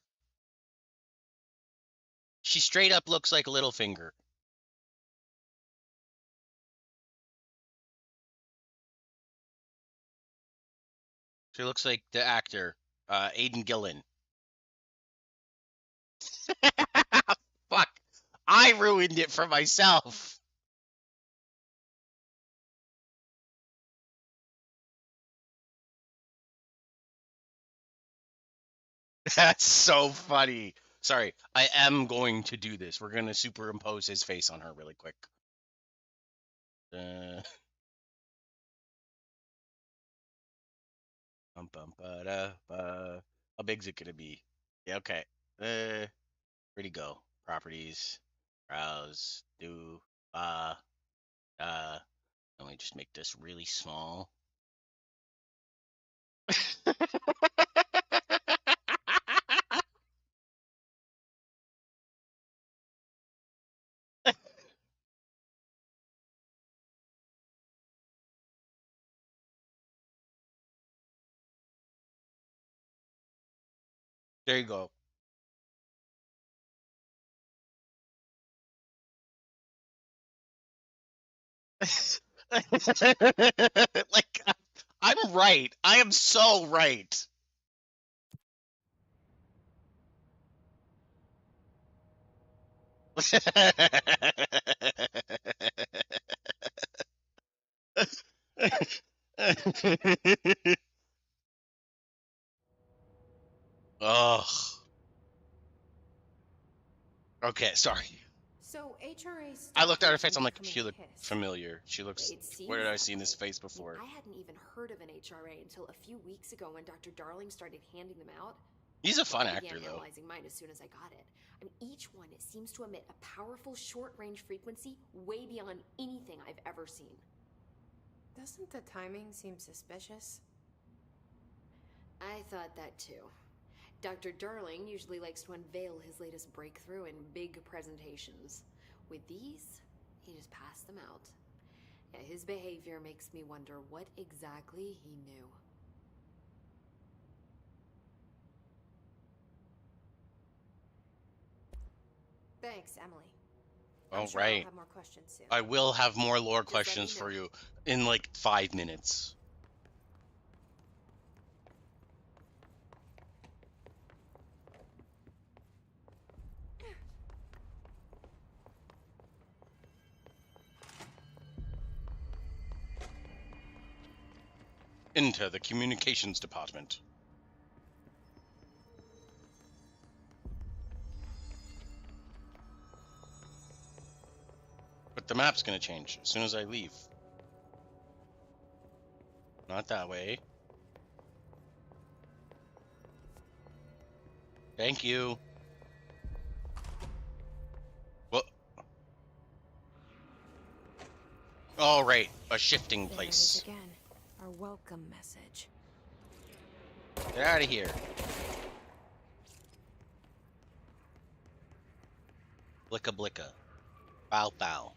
She straight up looks like Littlefinger. She looks like the actor, Aidan Gillen. Fuck. I ruined it for myself. That's so funny. Sorry, I am going to do this. We're going to superimpose his face on her really quick. How big's it going to be? Yeah, okay. Where'd he go? Properties. Browse. Do. Let me just make this really small. There you go. Like, I'm right. I am so right. Ugh. Okay, sorry. So HRA I looked at her stopped face. I'm like, becoming she looked pissed. familiar. She looks. It seems Where did I that see this way. face before? I hadn't even heard of an HRA until a few weeks ago when Dr. Darling started handing them out. He's a fun I actor, began though. analyzing mine as soon as I got it. I mean, each one seems to emit a powerful short-range frequency way beyond anything I've ever seen. Doesn't the timing seem suspicious? I thought that too. Dr. Darling usually likes to unveil his latest breakthrough in big presentations. With these, he just passed them out. Yeah, his behavior makes me wonder what exactly he knew. Thanks, Emily. I'm All sure I'll right. have more questions soon. I will have more lore Just let me questions for know. you in like 5 minutes. Into the communications department. But the map's gonna change as soon as I leave. Not that way. Thank you. What? All right, a shifting There it is place. again. Our welcome message. Get out of here. Blicka blicka. Bow bow.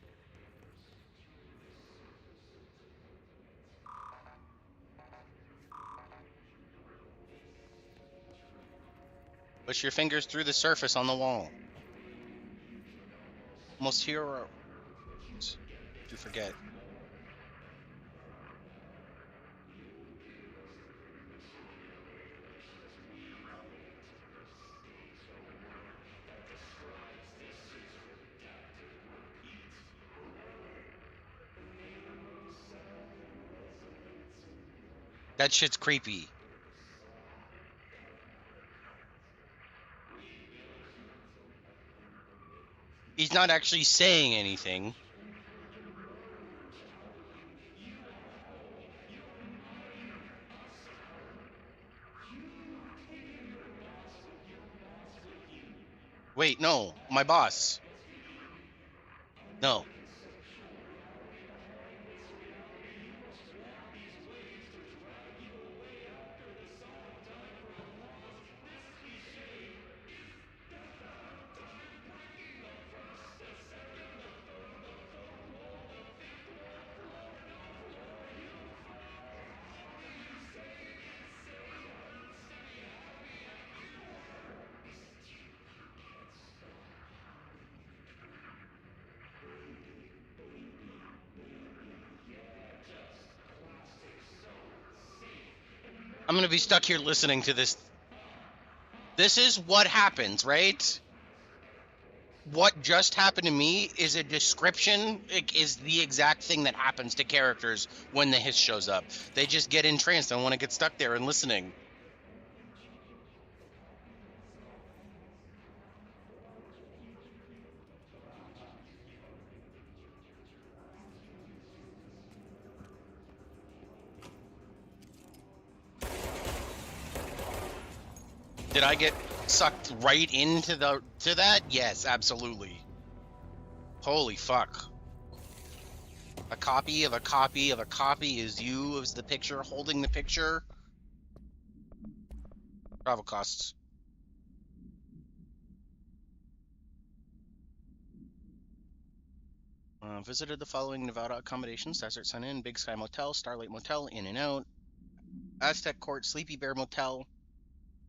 Push your fingers through the surface on the wall. Almost heroes. You forget. That shit's creepy. He's not actually saying anything. Wait, no, my boss. No. I'm gonna be stuck here listening to this. This is what happens, right? What just happened to me is a description, is the exact thing that happens to characters when the hiss shows up. They just get entranced and want to get stuck there and listening. Did I get sucked right into that? Yes, absolutely. Holy fuck. A copy of a copy of a copy is you as the picture holding the picture. Travel costs. Visited the following Nevada accommodations: Desert Sun Inn, Big Sky Motel, Starlight Motel, In and Out, Aztec Court, Sleepy Bear Motel,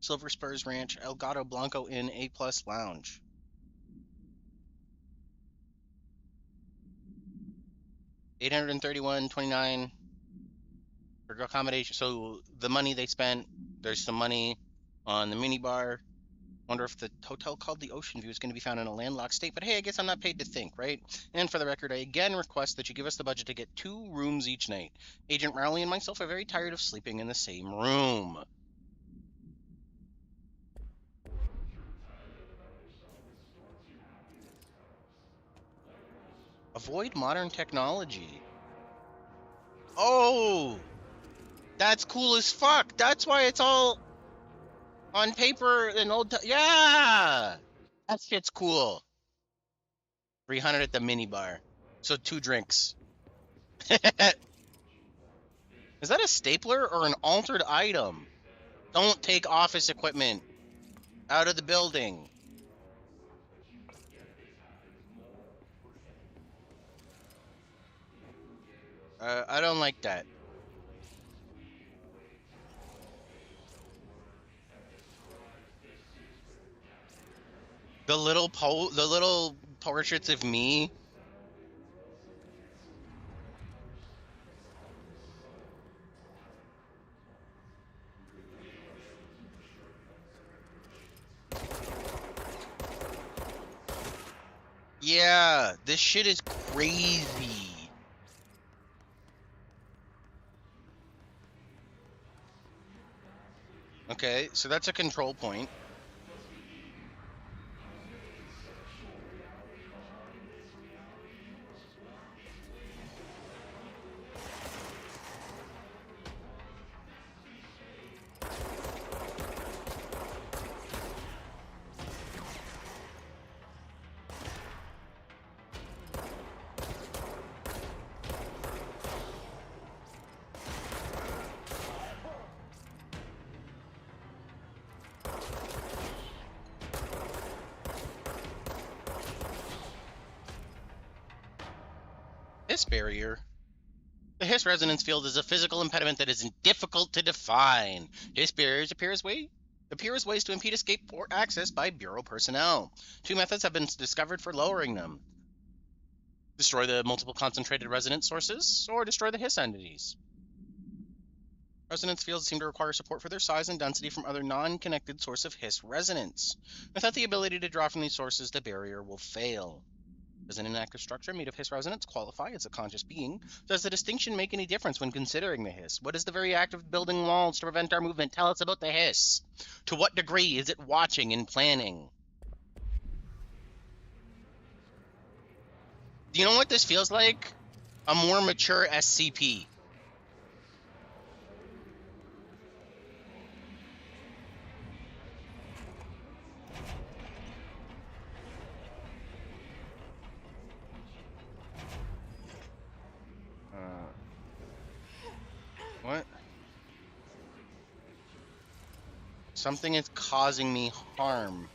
Silver Spurs Ranch, El Gato Blanco Inn, A+ Lounge. $831.29 for accommodation. So the money they spent, there's some money on the minibar. Wonder if the hotel called the Ocean View is going to be found in a landlocked state. But hey, I guess I'm not paid to think, right? And for the record, I again request that you give us the budget to get 2 rooms each night. Agent Rowley and myself are very tired of sleeping in the same room. Avoid modern technology. Oh, that's cool as fuck. That's why it's all on paper and yeah, that shit's cool. 300 at the minibar. So 2 drinks. Is that a stapler or an altered item? Don't take office equipment out of the building. I don't like that. The little portraits of me. Yeah, this shit is crazy. Okay, so that's a control point. Hiss barrier. The hiss resonance field is a physical impediment that is difficult to define. Hiss barriers appear as ways to impede escape or access by Bureau personnel. Two methods have been discovered for lowering them. Destroy the multiple concentrated resonance sources, or destroy the hiss entities. Resonance fields seem to require support for their size and density from other non-connected source of hiss resonance. Without the ability to draw from these sources, the barrier will fail. Does an inactive structure made of hiss resonance qualify as a conscious being? Does the distinction make any difference when considering the hiss? What is the very act of building walls to prevent our movement? Tell us about the hiss. To what degree is it watching and planning? Do you know what this feels like? A more mature SCP. What? Something is causing me harm.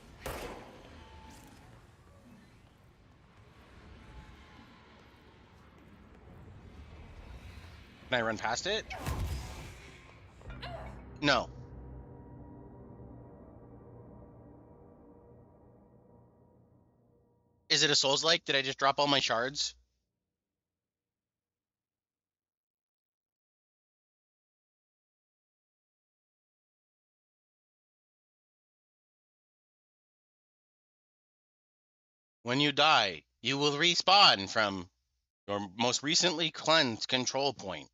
Can I run past it? No. Is it a Souls-like? Did I just drop all my shards? When you die, you will respawn from your most recently cleansed control point.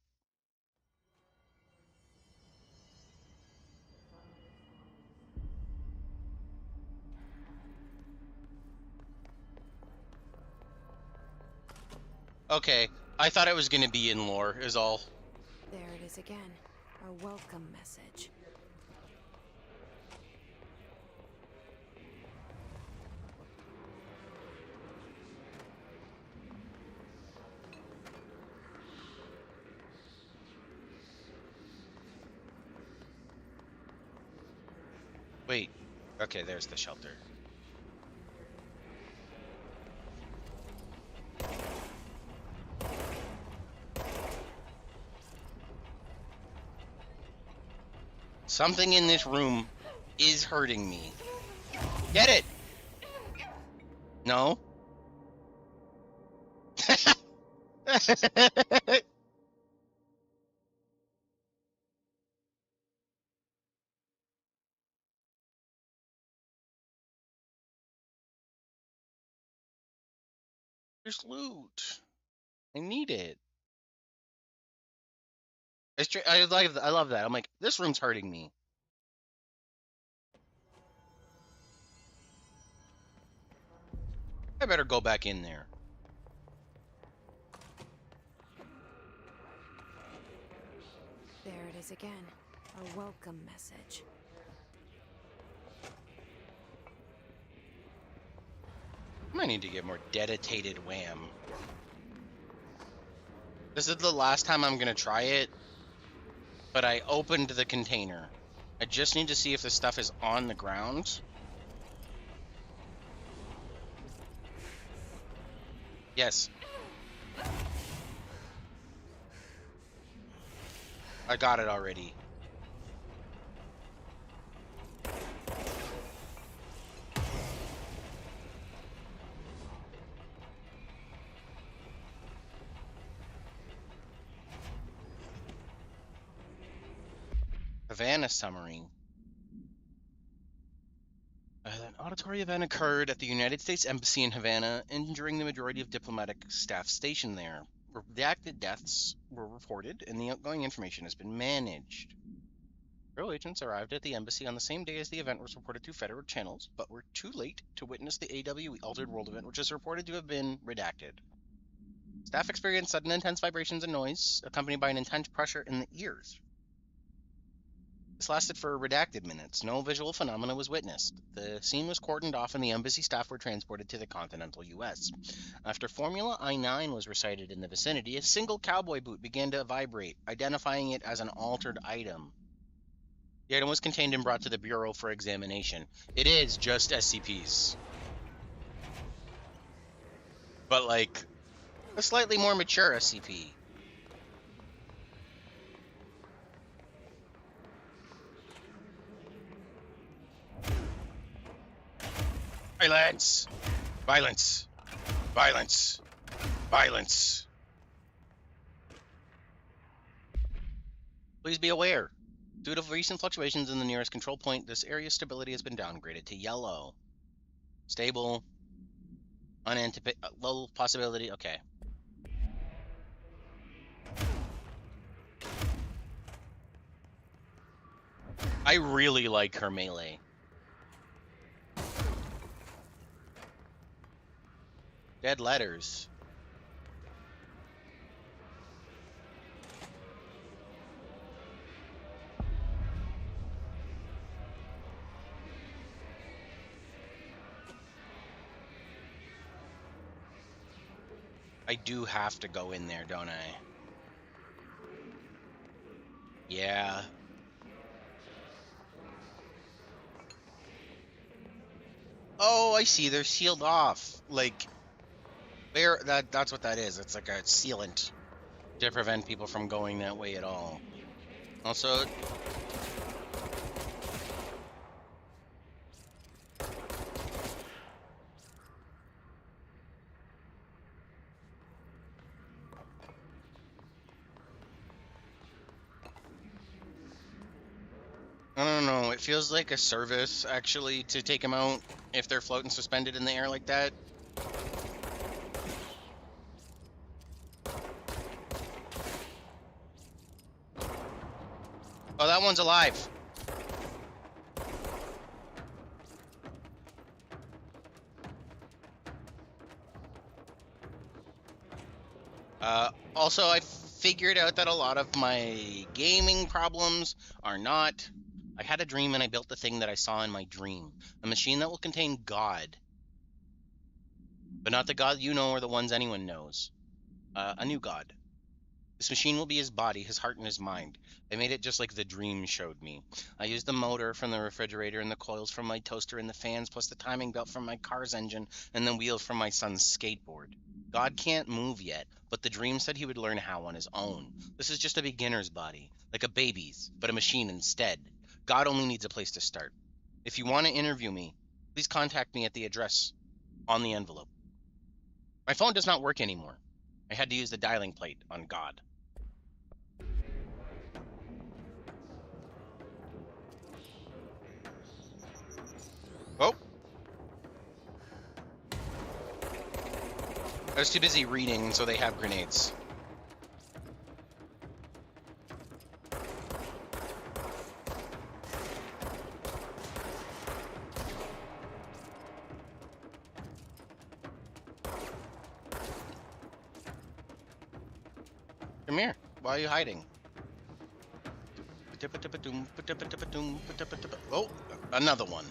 Okay, I thought it was going to be in lore, is all. There it is again. Our welcome message. Wait. Okay, there's the shelter. Something in this room is hurting me. Get it! No? There's loot. I need it. I love that. I'm like, this room's hurting me. I better go back in there. There it is again. Our welcome message. I might need to get more dedicated wham. This is the last time I'm gonna try it, but I opened the container. I just need to see if the stuff is on the ground. Yes. I got it already. Havana summary. An auditory event occurred at the United States Embassy in Havana, injuring the majority of diplomatic staff stationed there. Redacted deaths were reported, and the outgoing information has been managed. Federal agents arrived at the embassy on the same day as the event was reported to federal channels, but were too late to witness the AWE Altered World event, which is reported to have been redacted. Staff experienced sudden intense vibrations and noise, accompanied by an intense pressure in the ears. This lasted for redacted minutes. No visual phenomena was witnessed. The scene was cordoned off and the embassy staff were transported to the continental U.S. After Formula I-9 was recited in the vicinity, a single cowboy boot began to vibrate, identifying it as an altered item. The item was contained and brought to the Bureau for examination. It is just SCPs. But, like, a slightly more mature SCP. Violence! Violence! Violence! Violence! Please be aware. Due to recent fluctuations in the nearest control point, this area's stability has been downgraded to yellow. Stable. Unanticipated. Low possibility. Okay. I really like her melee. Dead letters. I do have to go in there, don't I? Yeah. Oh, I see. They're sealed off. Like, that's what that is. It's like a sealant to prevent people from going that way at all. Also, I don't know. It feels like a service, actually, to take them out if they're floating suspended in the air like that. Oh, that one's alive. Also, I figured out that a lot of my gaming problems are not... I had a dream and I built the thing that I saw in my dream. A machine that will contain God. But not the God you know or the ones anyone knows. A new God. This machine will be his body, his heart, and his mind. I made it just like the dream showed me. I used the motor from the refrigerator and the coils from my toaster and the fans, plus the timing belt from my car's engine and the wheels from my son's skateboard. God can't move yet, but the dream said he would learn how on his own. This is just a beginner's body, like a baby's, but a machine instead. God only needs a place to start. If you want to interview me, please contact me at the address on the envelope. My phone does not work anymore. I had to use the dialing plate on God. Oh. I was too busy reading, so they have grenades. Come here. Why are you hiding? Oh, another one.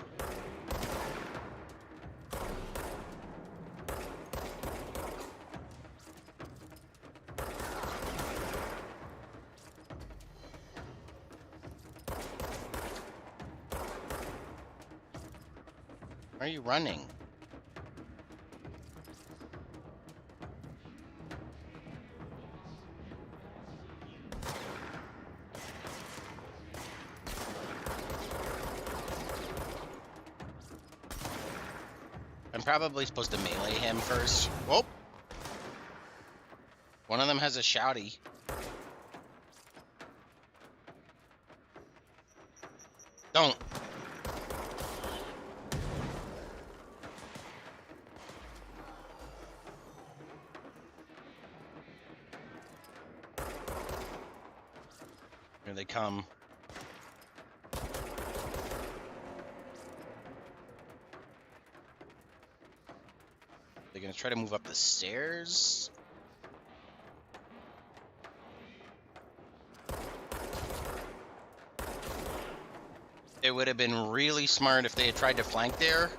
Why are you running? I'm probably supposed to melee him first. Whoa! One of them has a shouty. Don't. Here they come. They're gonna try to move up the stairs. It would have been really smart if they had tried to flank there.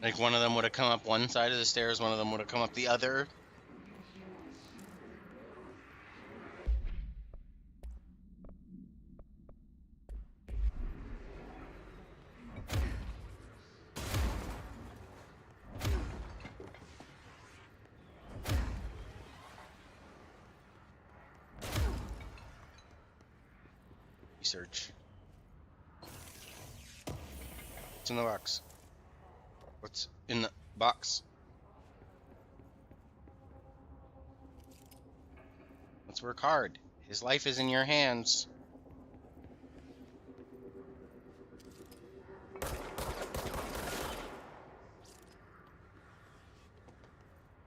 Like one of them would have come up one side of the stairs, one of them would have come up the other. Research. What's in the box? What's in the box? Let's work hard. His life is in your hands. I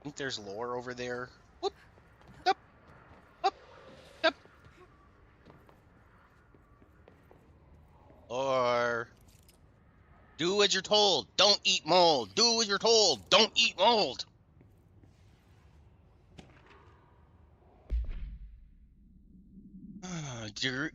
think there's lore over there. Whoop. Up. Up. Up. Or do as you're told. Don't eat mold. Do as you're told. Don't eat mold.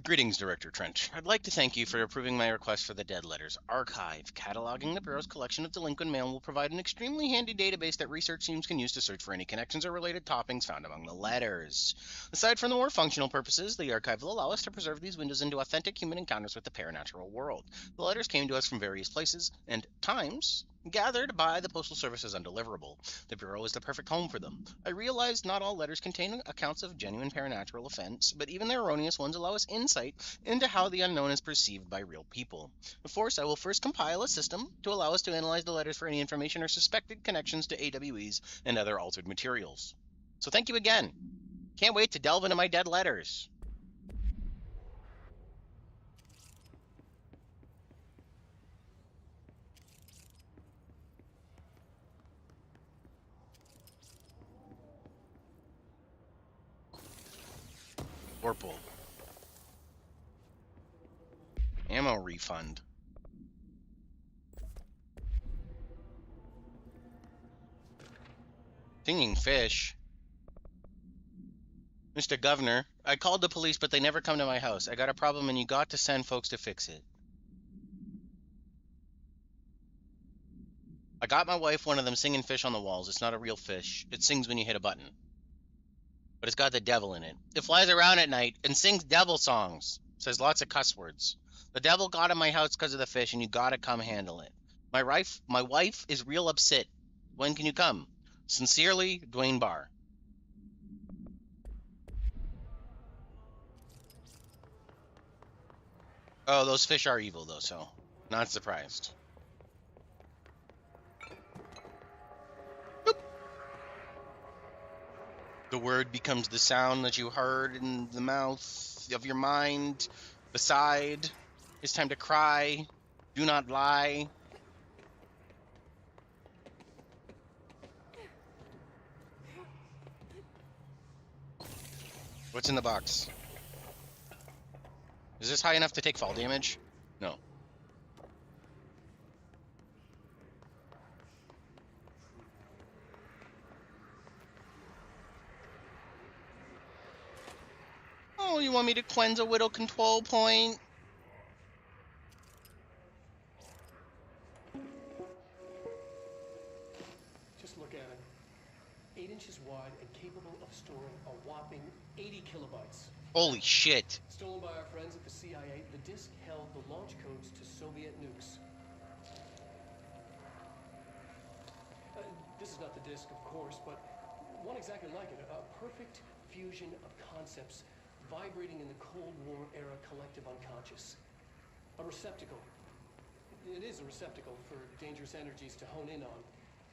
Greetings, Director Trench. I'd like to thank you for approving my request for the Dead Letters Archive. Cataloging the Bureau's collection of delinquent mail will provide an extremely handy database that research teams can use to search for any connections or related toppings found among the letters. Aside from the more functional purposes, the archive will allow us to preserve these windows into authentic human encounters with the paranatural world. The letters came to us from various places and times, gathered by the Postal Service as undeliverable. The Bureau is the perfect home for them. I realize not all letters contain accounts of genuine paranatural events, but even the erroneous ones allow us insight into how the unknown is perceived by real people. Of course, I will first compile a system to allow us to analyze the letters for any information or suspected connections to AWEs and other altered materials. So thank you again. Can't wait to delve into my dead letters. Purple. Ammo refund. Singing fish. Mr. Governor, I called the police, but they never come to my house. I got a problem and you got to send folks to fix it. I got my wife one of them singing fish on the walls. It's not a real fish. It sings when you hit a button. But it's got the devil in it. It flies around at night and sings devil songs. Says lots of cuss words. The devil got in my house because of the fish, and you gotta come handle it. My wife is real upset. When can you come? Sincerely, Dwayne Barr. Oh, those fish are evil, though, so not surprised. Boop. The word becomes the sound that you heard in the mouth of your mind. Beside, it's time to cry. Do not lie. What's in the box? Is this high enough to take fall damage? No. Oh, you want me to cleanse a widow control point? Just look at it. 8 inches wide and capable of storing a whopping 80 kilobytes. Holy shit. Stolen by our friends at the CIA, the disk held the launch codes to Soviet nukes. This is not the disk, of course, but one exactly like it. A perfect fusion of concepts vibrating in the Cold War era collective unconscious. A receptacle. It is a receptacle for dangerous energies to hone in on.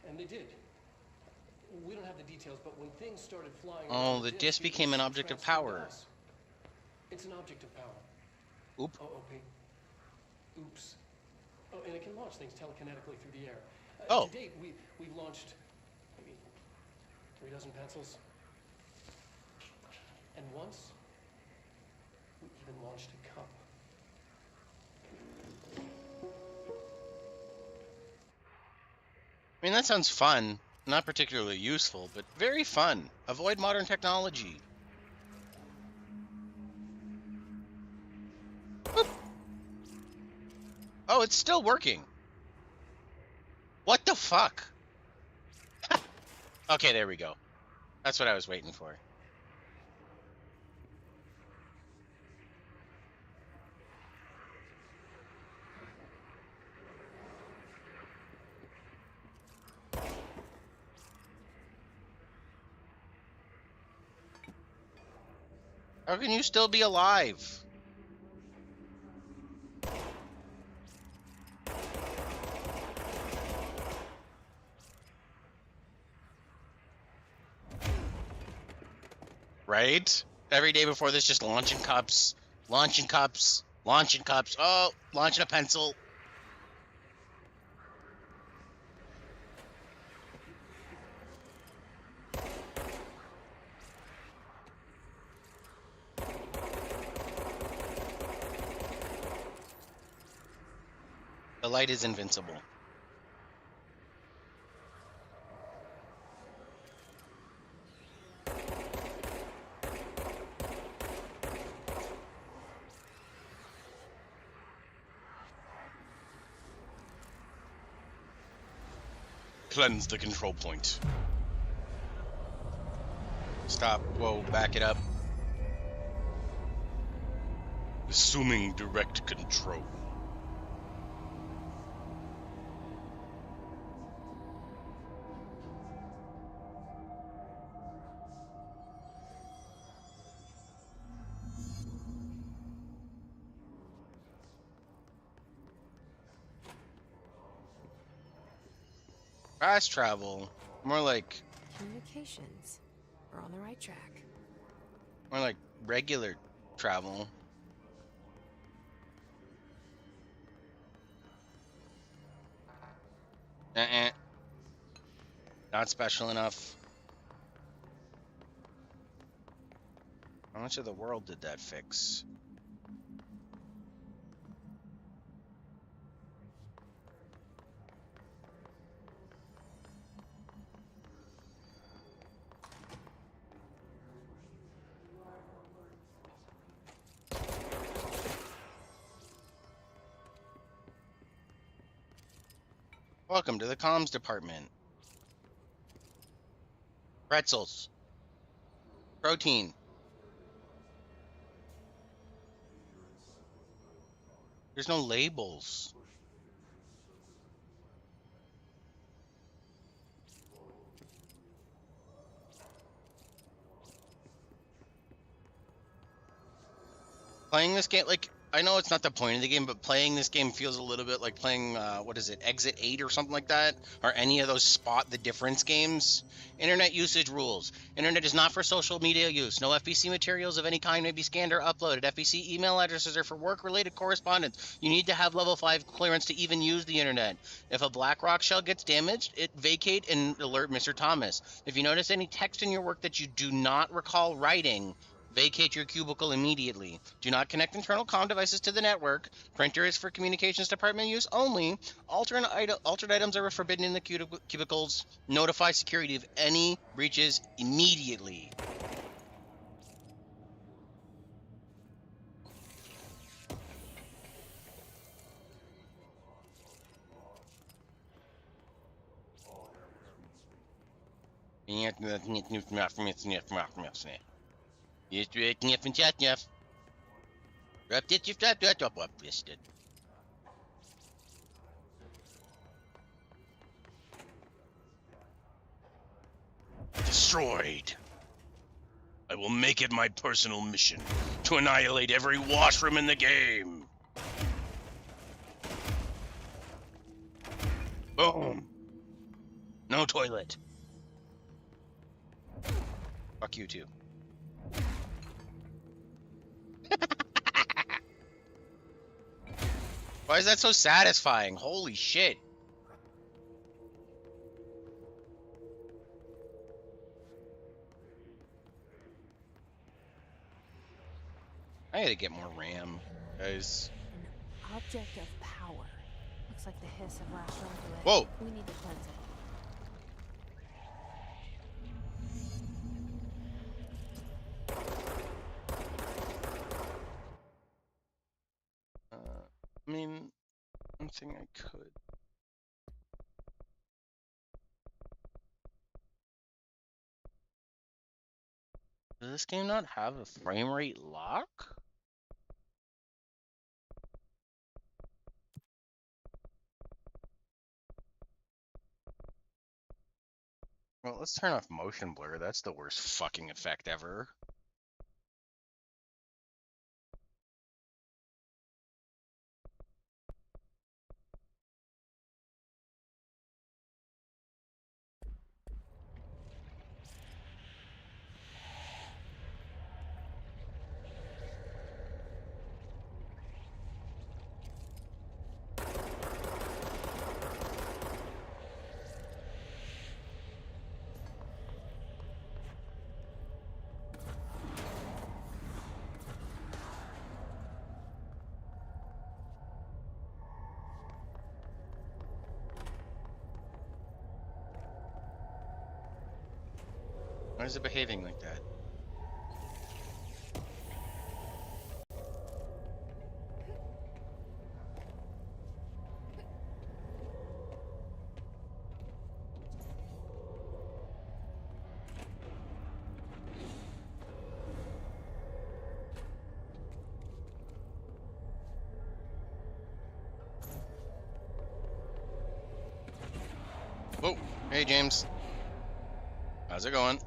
And they did. We don't have the details, but when things started flying... Oh, around the disc it became was an object of transferred to power. us. It's an object of power. Oop. Oh, okay. Oops. Oh, and it can launch things telekinetically through the air. Oh. To date, we've launched maybe 3 dozen pencils. And once, we even launched a cup. I mean, that sounds fun. Not particularly useful, but very fun. Avoid modern technology. Boop. Oh, it's still working. What the fuck? Okay, there we go. That's what I was waiting for. How can you still be alive? Right? Every day before this, just launching cups, launching cups, launching cups. Oh, launching a pencil. The light is invincible. Cleanse the control point. Stop. Whoa, back it up. Assuming direct control. Fast travel. More like Communications. We're on the right track. more like regular travel. Not special enough. How much of the world did that fix? Welcome to the comms department. Pretzels. Protein. There's no labels. Playing this game, like, I know it's not the point of the game, but playing this game feels a little bit like playing, what is it, Exit 8 or something like that? Or any of those Spot the Difference games? Internet usage rules. Internet is not for social media use. No FBC materials of any kind may be scanned or uploaded. FBC email addresses are for work-related correspondence. You need to have level 5 clearance to even use the internet. If a BlackRock shell gets damaged, it vacate and alert Mr. Thomas. If you notice any text in your work that you do not recall writing, vacate your cubicle immediately. Do not connect internal comm devices to the network. Printer is for communications department use only. Altered items are forbidden in the cubicles. Notify security of any breaches immediately. Destroyed. I will make it my personal mission to annihilate every washroom in the game. Boom. No toilet. Fuck you too. Why is that so satisfying? Holy shit. I gotta get more RAM, guys. An object of power. Looks like the hiss have latched onto it. Whoa! We need to cleanse it. I mean, one thing I could. Does this game not have a frame rate lock? Well, let's turn off motion blur. That's the worst fucking effect ever. Why is it behaving like that? Whoa! Hey, James. How's it going?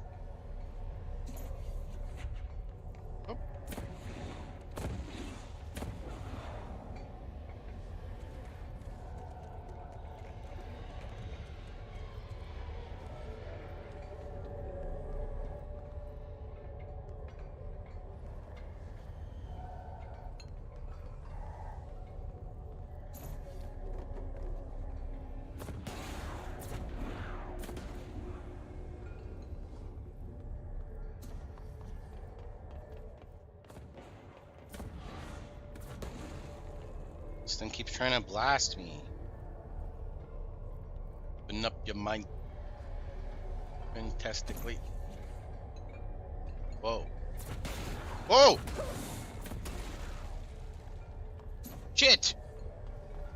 Oh. This thing keeps trying to blast me. Open up your mind. Fantastically. Whoa. Whoa! Shit!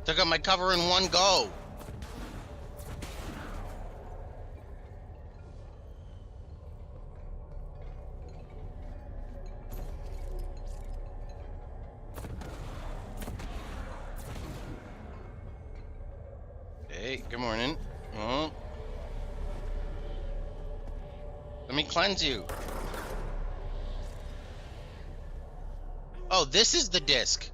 Took out my cover in one go. Hey, good morning. Oh. Let me cleanse you. Oh, this is the disc.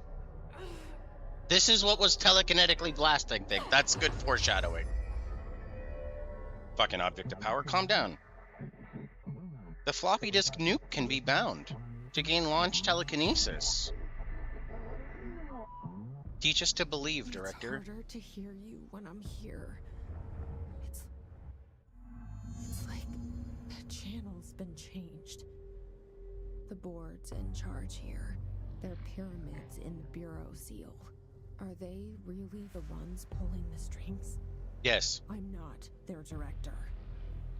This is what was telekinetically blasting thing. That's good foreshadowing. Fucking object of power, calm down. The floppy disk nuke can be bound to gain launch telekinesis. Teach us to believe, director. It's harder to hear you when I'm here. It's like the channel's been changed. The board's in charge here. They're pyramids in the Bureau seal. Are they really the ones pulling the strings? Yes. I'm not their director.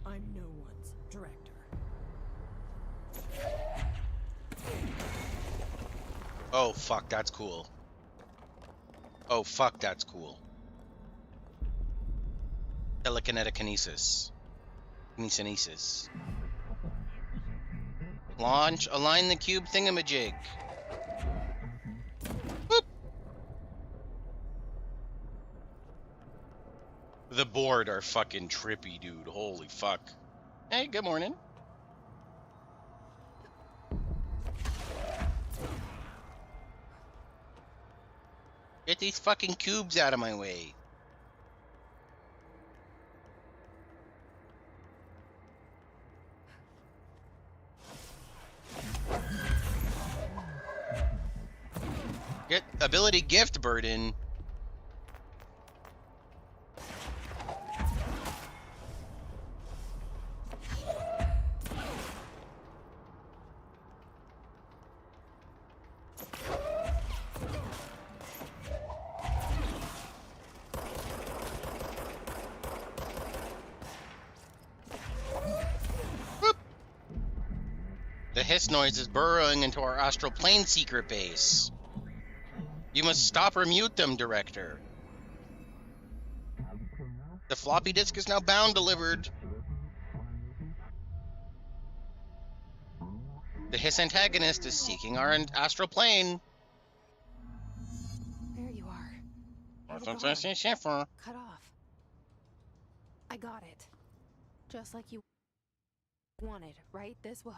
I'm no one's director. Oh, fuck, that's cool. Oh, fuck, that's cool. Telekinetic-kinesis. Kinesis. Launch, align the cube thingamajig. Boop. The board are fucking trippy, dude. Holy fuck. Hey, good morning. Get these fucking cubes out of my way. ability gift burden. The hiss noise is burrowing into our astral plane secret base. You must stop or mute them, Director. The floppy disk is now bound delivered. The hiss antagonist is seeking our astral plane. There you are. Hit it Cut gone. Cut off. I got it. Just like you wanted, right? This will.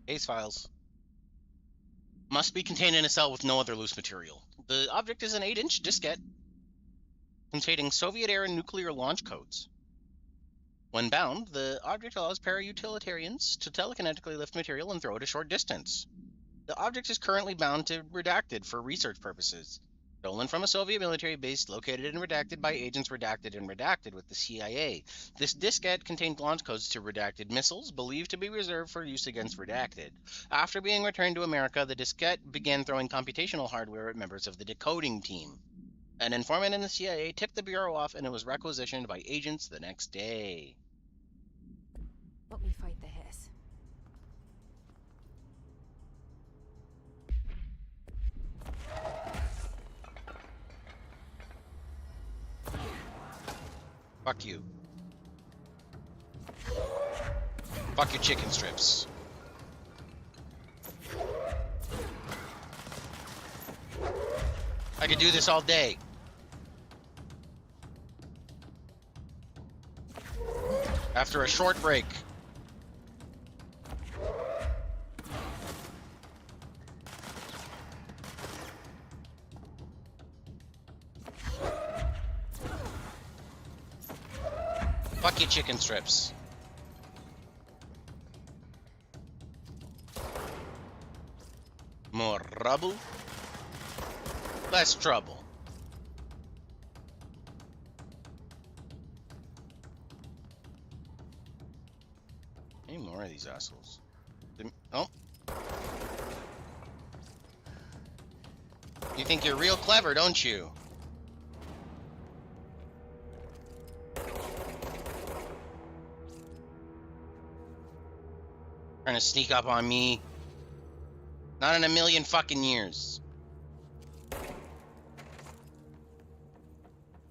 Case files. Must be contained in a cell with no other loose material. The object is an 8-inch diskette containing Soviet-era nuclear launch codes. When bound, the object allows para-utilitarians to telekinetically lift material and throw it a short distance. The object is currently bound to Redacted for research purposes. Stolen from a Soviet military base located and redacted by agents redacted and redacted with the CIA. This diskette contained launch codes to redacted missiles, believed to be reserved for use against redacted. After being returned to America, the diskette began throwing computational hardware at members of the decoding team. An informant in the CIA tipped the Bureau off, and it was requisitioned by agents the next day. Let me fight the hiss. Fuck you. Fuck your chicken strips. I could do this all day. After a short break. Fuck your chicken strips. More rubble, less trouble. Any more of these assholes? Oh. You think you're real clever, don't you? Trying to sneak up on me. Not in a million fucking years.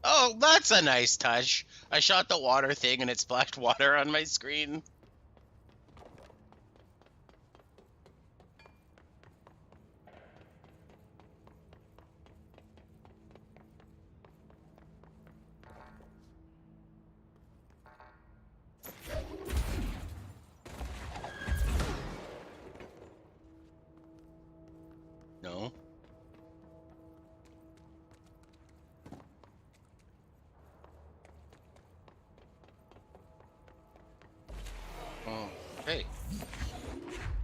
Oh, that's a nice touch. I shot the water thing and it splashed water on my screen. No. Oh, hey.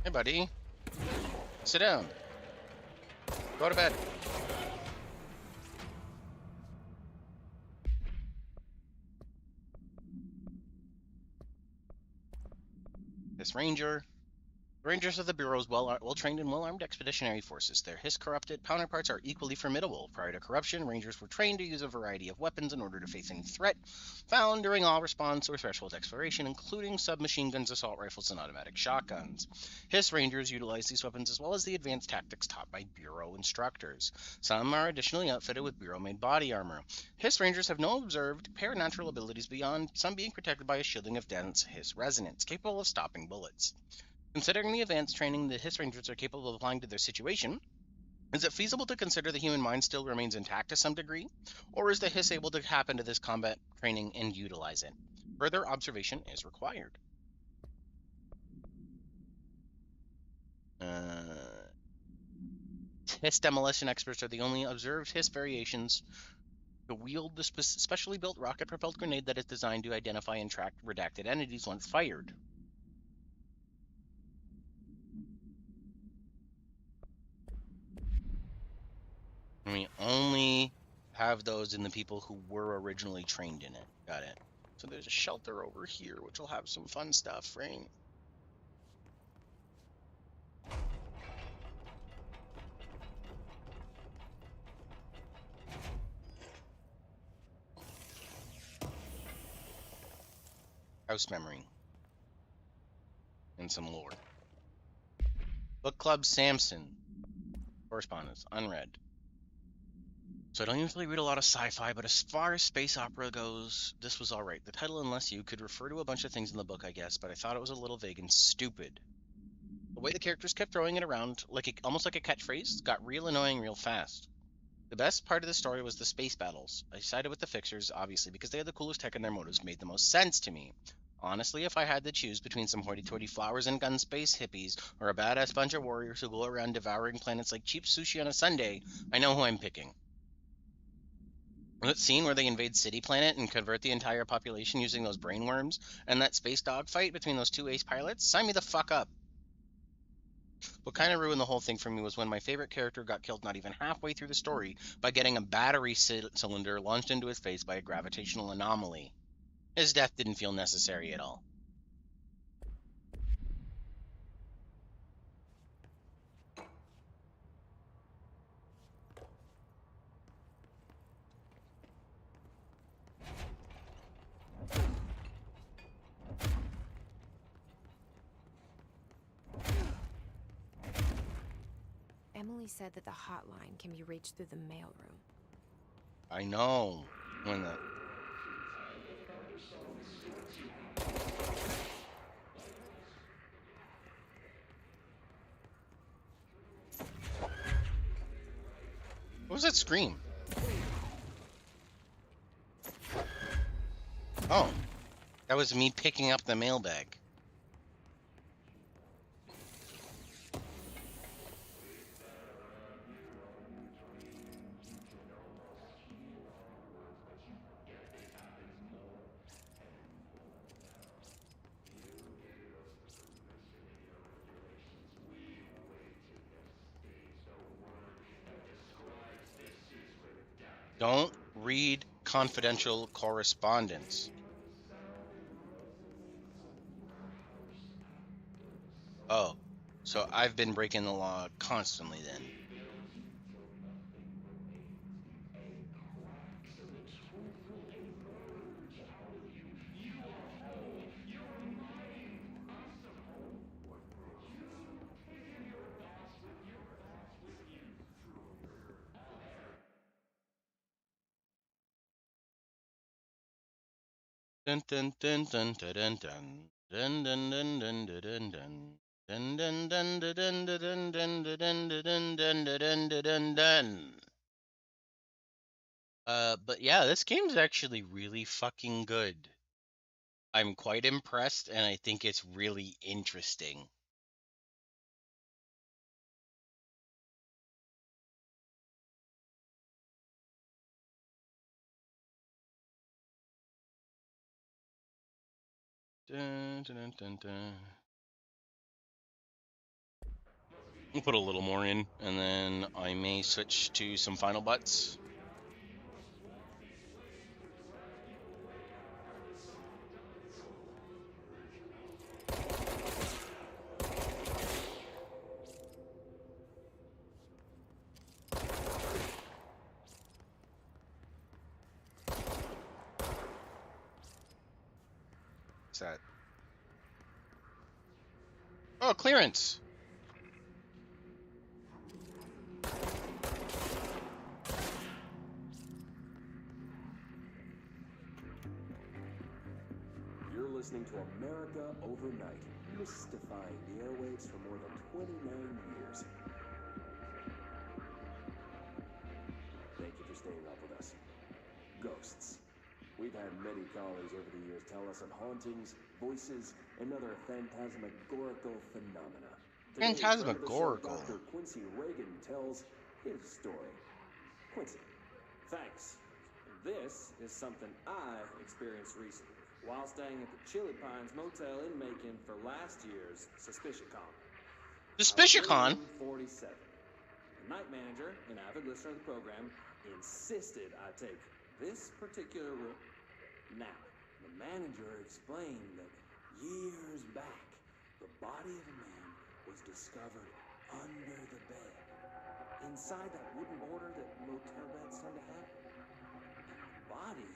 Hey, buddy. Sit down. Go to bed. This ranger. Rangers of the Bureau's well-trained and well-armed expeditionary forces. Their hiss-corrupted counterparts are equally formidable. Prior to corruption, Rangers were trained to use a variety of weapons in order to face any threat found during all response or threshold exploration, including submachine guns, assault rifles, and automatic shotguns. Hiss Rangers utilize these weapons as well as the advanced tactics taught by Bureau instructors. Some are additionally outfitted with Bureau-made body armor. Hiss Rangers have no observed paranatural abilities beyond some being protected by a shielding of dense hiss resonance, capable of stopping bullets. Considering the advanced training the Hiss Rangers are capable of applying to their situation, is it feasible to consider the human mind still remains intact to some degree? Or is the Hiss able to tap into this combat training and utilize it? Further observation is required. Hiss demolition experts are the only observed Hiss variations to wield the specially built rocket-propelled grenade that is designed to identify and track redacted entities once fired. And we only have those in the people who were originally trained in it. Got it. So there's a shelter over here, which will have some fun stuff, right? House memory. And some lore. Book Club Samson. Correspondence. Unread. So I don't usually read a lot of sci-fi, but as far as space opera goes, this was alright. The title, Unless You, could refer to a bunch of things in the book, I guess, but I thought it was a little vague and stupid. The way the characters kept throwing it around, almost like a catchphrase, got real annoying real fast. The best part of the story was the space battles. I sided with the Fixers, obviously, because they had the coolest tech and their motives made the most sense to me. Honestly, if I had to choose between some hoity-toity flowers and gun space hippies or a badass bunch of warriors who go around devouring planets like cheap sushi on a Sunday, I know who I'm picking. That scene where they invade City Planet and convert the entire population using those brainworms, and that space dogfight between those two ace pilots, sign me the fuck up. What kind of ruined the whole thing for me was when my favorite character got killed not even halfway through the story by getting a battery cylinder launched into his face by a gravitational anomaly. His death didn't feel necessary at all. Emily said that the hotline can be reached through the mailroom. I know. When the... What was that scream? Oh. That was me picking up the mailbag. Don't read confidential correspondence. Oh, so I've been breaking the law constantly then. Dun dun dun dun dun dun dun dun dun dun dun dun dun. Dun dun dun dun dun dun dun dun dun dun dun dun dun dun. But yeah, this game's actually really fucking good. I'm quite impressed, and I think it's really interesting. Dun, dun, dun, dun. We'll put a little more in, and then I may switch to some final butts. What's that? Oh, clearance! You're listening to America Overnight, mystifying the airwaves for more than 29 years. Thank you for staying up with us. Ghosts. We've had many callers over the years tell us of hauntings, voices, and other phantasmagorical phenomena. Today, Phantasmagorical. Dr. Quincy Reagan tells his story. Quincy, thanks. This is something I experienced recently while staying at the Chili Pines Motel in Macon for last year's SuspiciaCon. SuspiciaCon? 47. The night manager, an avid listener of the program, insisted I take this particular room. Now, the manager explained that years back, the body of a man was discovered under the bed, inside that wooden border that motel beds tend to have. And the body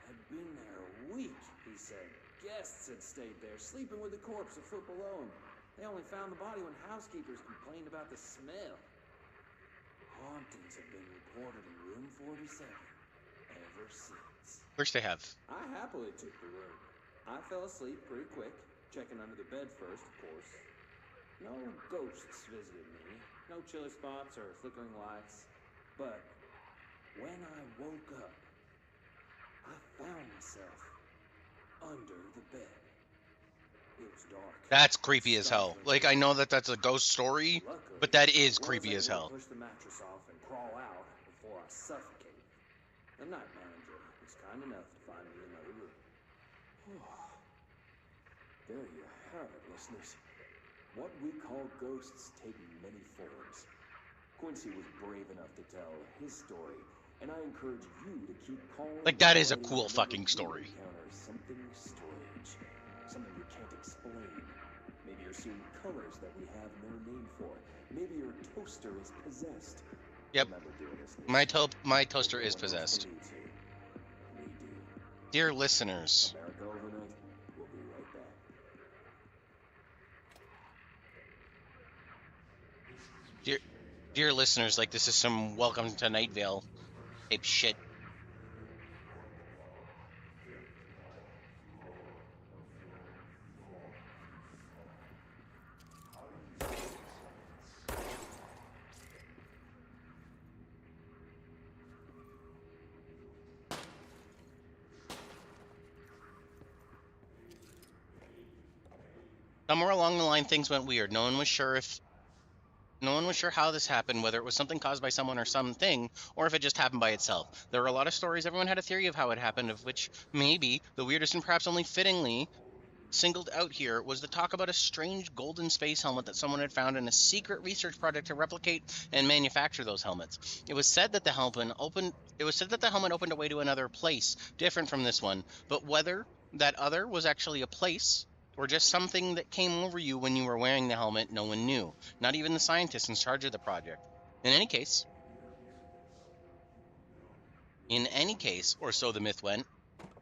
had been there a week, he said. Guests had stayed there, sleeping with the corpse a foot below him. They only found the body when housekeepers complained about the smell. Hauntings have been reported in room 47 ever since. Of course they have. I happily took the room. I fell asleep pretty quick, checking under the bed first, of course. No ghosts visited me, no chilly spots or flickering lights. But when I woke up, I found myself under the bed. It was dark. That's creepy as hell. Like, I know that that's a ghost story, but that is creepy as hell. Push the mattress off and crawl out before I suffocated. The night manager was kind enough to find me another room. There you have it, listeners. What we call ghosts take many forms. Quincy was brave enough to tell his story, and I encourage you to keep calling. Like, that is a cool fucking story. Encounter something strange, something you can't explain. Maybe you're seeing colors that we have no name for. Maybe your toaster is possessed. Yep. My toaster is possessed. Dear listeners, America Overnight. We'll be right back. dear listeners, like, this is some Welcome to Night Vale type shit. Somewhere along the line, things went weird. No one was sure how this happened, whether it was something caused by someone or something, or if it just happened by itself. There were a lot of stories. Everyone had a theory of how it happened, of which maybe the weirdest and perhaps only fittingly singled out here was the talk about a strange golden space helmet that someone had found in a secret research project to replicate and manufacture those helmets. It was said that the helmet opened a way to another place, different from this one, but whether that other was actually a place or just something that came over you when you were wearing the helmet, no one knew. Not even the scientists in charge of the project. In any case, or so the myth went,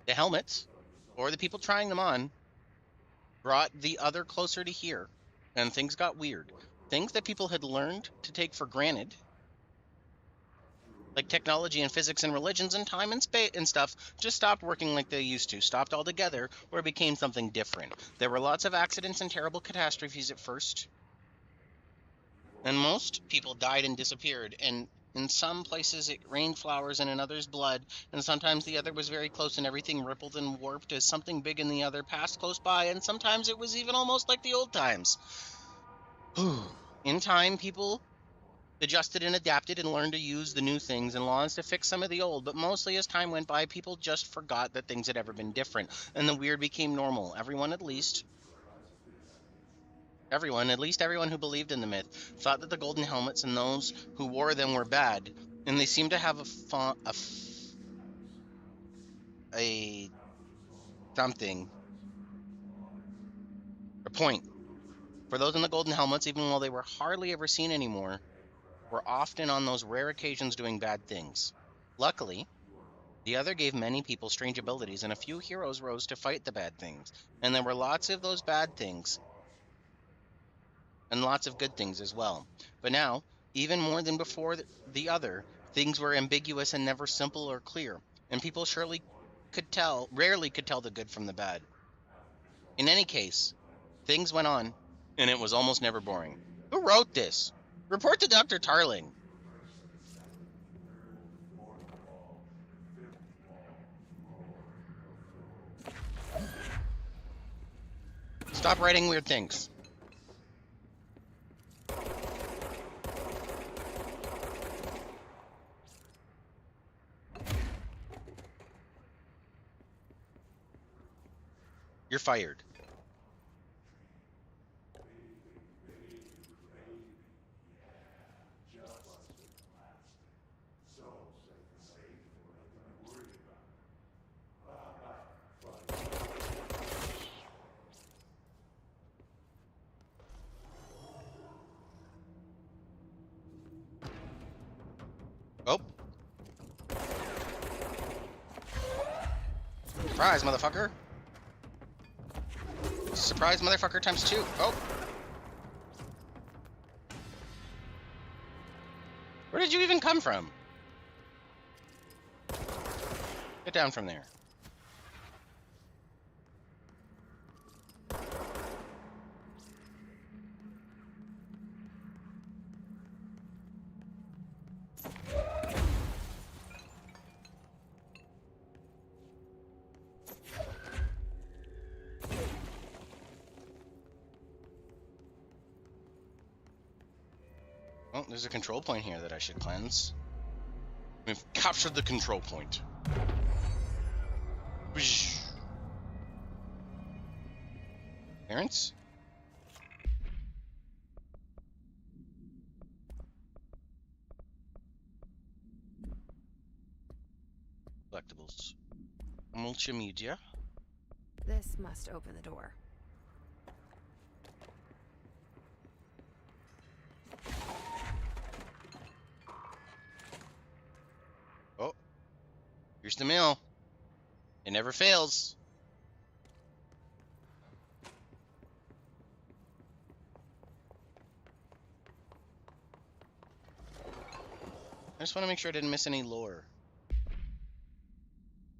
the helmets, or the people trying them on, brought the other closer to here, and things got weird. Things that people had learned to take for granted, like technology and physics and religions and time and space and stuff, just stopped working like they used to, stopped altogether, or became something different. There were lots of accidents and terrible catastrophes at first, and most people died and disappeared, and in some places it rained flowers and in others blood, and sometimes the other was very close and everything rippled and warped as something big in the other passed close by, and sometimes it was even almost like the old times. In time, people adjusted and adapted and learned to use the new things and laws to fix some of the old, but mostly as time went by, people just forgot that things had ever been different, and the weird became normal. Everyone, at least everyone who believed in the myth, thought that the golden helmets and those who wore them were bad, and they seemed to have a point. For those in the golden helmets, even while they were hardly ever seen anymore, were often on those rare occasions doing bad things. Luckily, the other gave many people strange abilities, and a few heroes rose to fight the bad things. And there were lots of those bad things, and lots of good things as well. But now, even more than before the other, things were ambiguous and never simple or clear, and people rarely could tell the good from the bad. In any case, things went on, and it was almost never boring. Who wrote this? Report to Dr. Tarling. Stop writing weird things. You're fired. Oh. Surprise, motherfucker. Surprise, motherfucker, times 2. Oh. Where did you even come from? Get down from there. Oh, there's a control point here that I should cleanse. We've captured the control point. Whoosh. Parents? Collectibles. Multimedia. This must open the door. Oh. Here's the mail. It never fails. I just want to make sure I didn't miss any lore.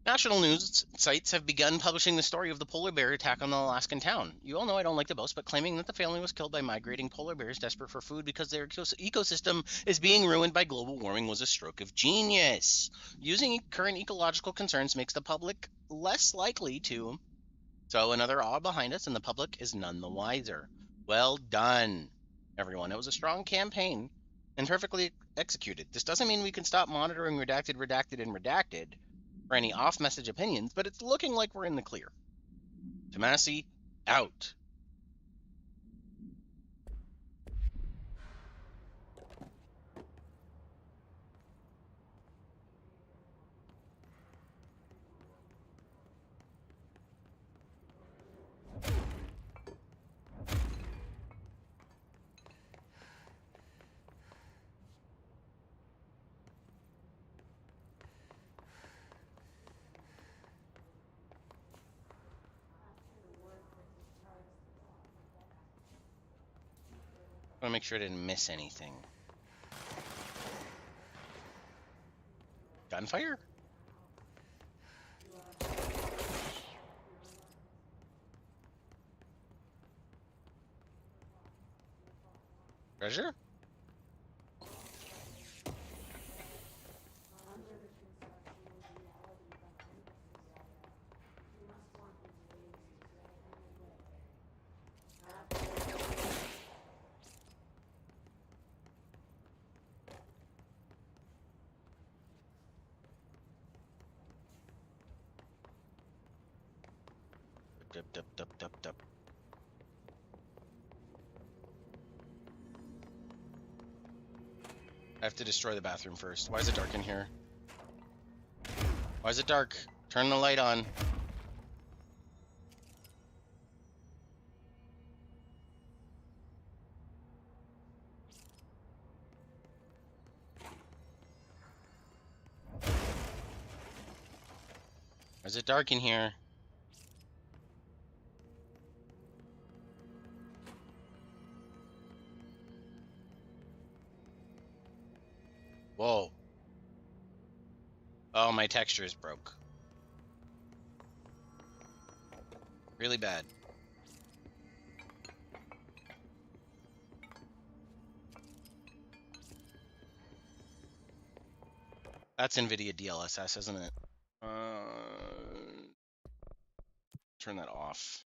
National news sites have begun publishing the story of the polar bear attack on the Alaskan town. You all know I don't like to boast, but claiming that the family was killed by migrating polar bears desperate for food because their ecosystem is being ruined by global warming was a stroke of genius. Using current ecological concerns makes the public less likely to. So another awe behind us, and the public is none the wiser. Well done, everyone. It was a strong campaign and perfectly executed. This doesn't mean we can stop monitoring redacted, and redacted for any off-message opinions, but it's looking like we're in the clear. Tomasi, out. I want to make sure I didn't miss anything. Gunfire? Treasure? Dup. I have to destroy the bathroom first. Why is it dark in here? Why is it dark? Turn the light on. Why is it dark in here? Whoa. Oh, my texture is broke. Really bad. That's NVIDIA DLSS, isn't it? Turn that off.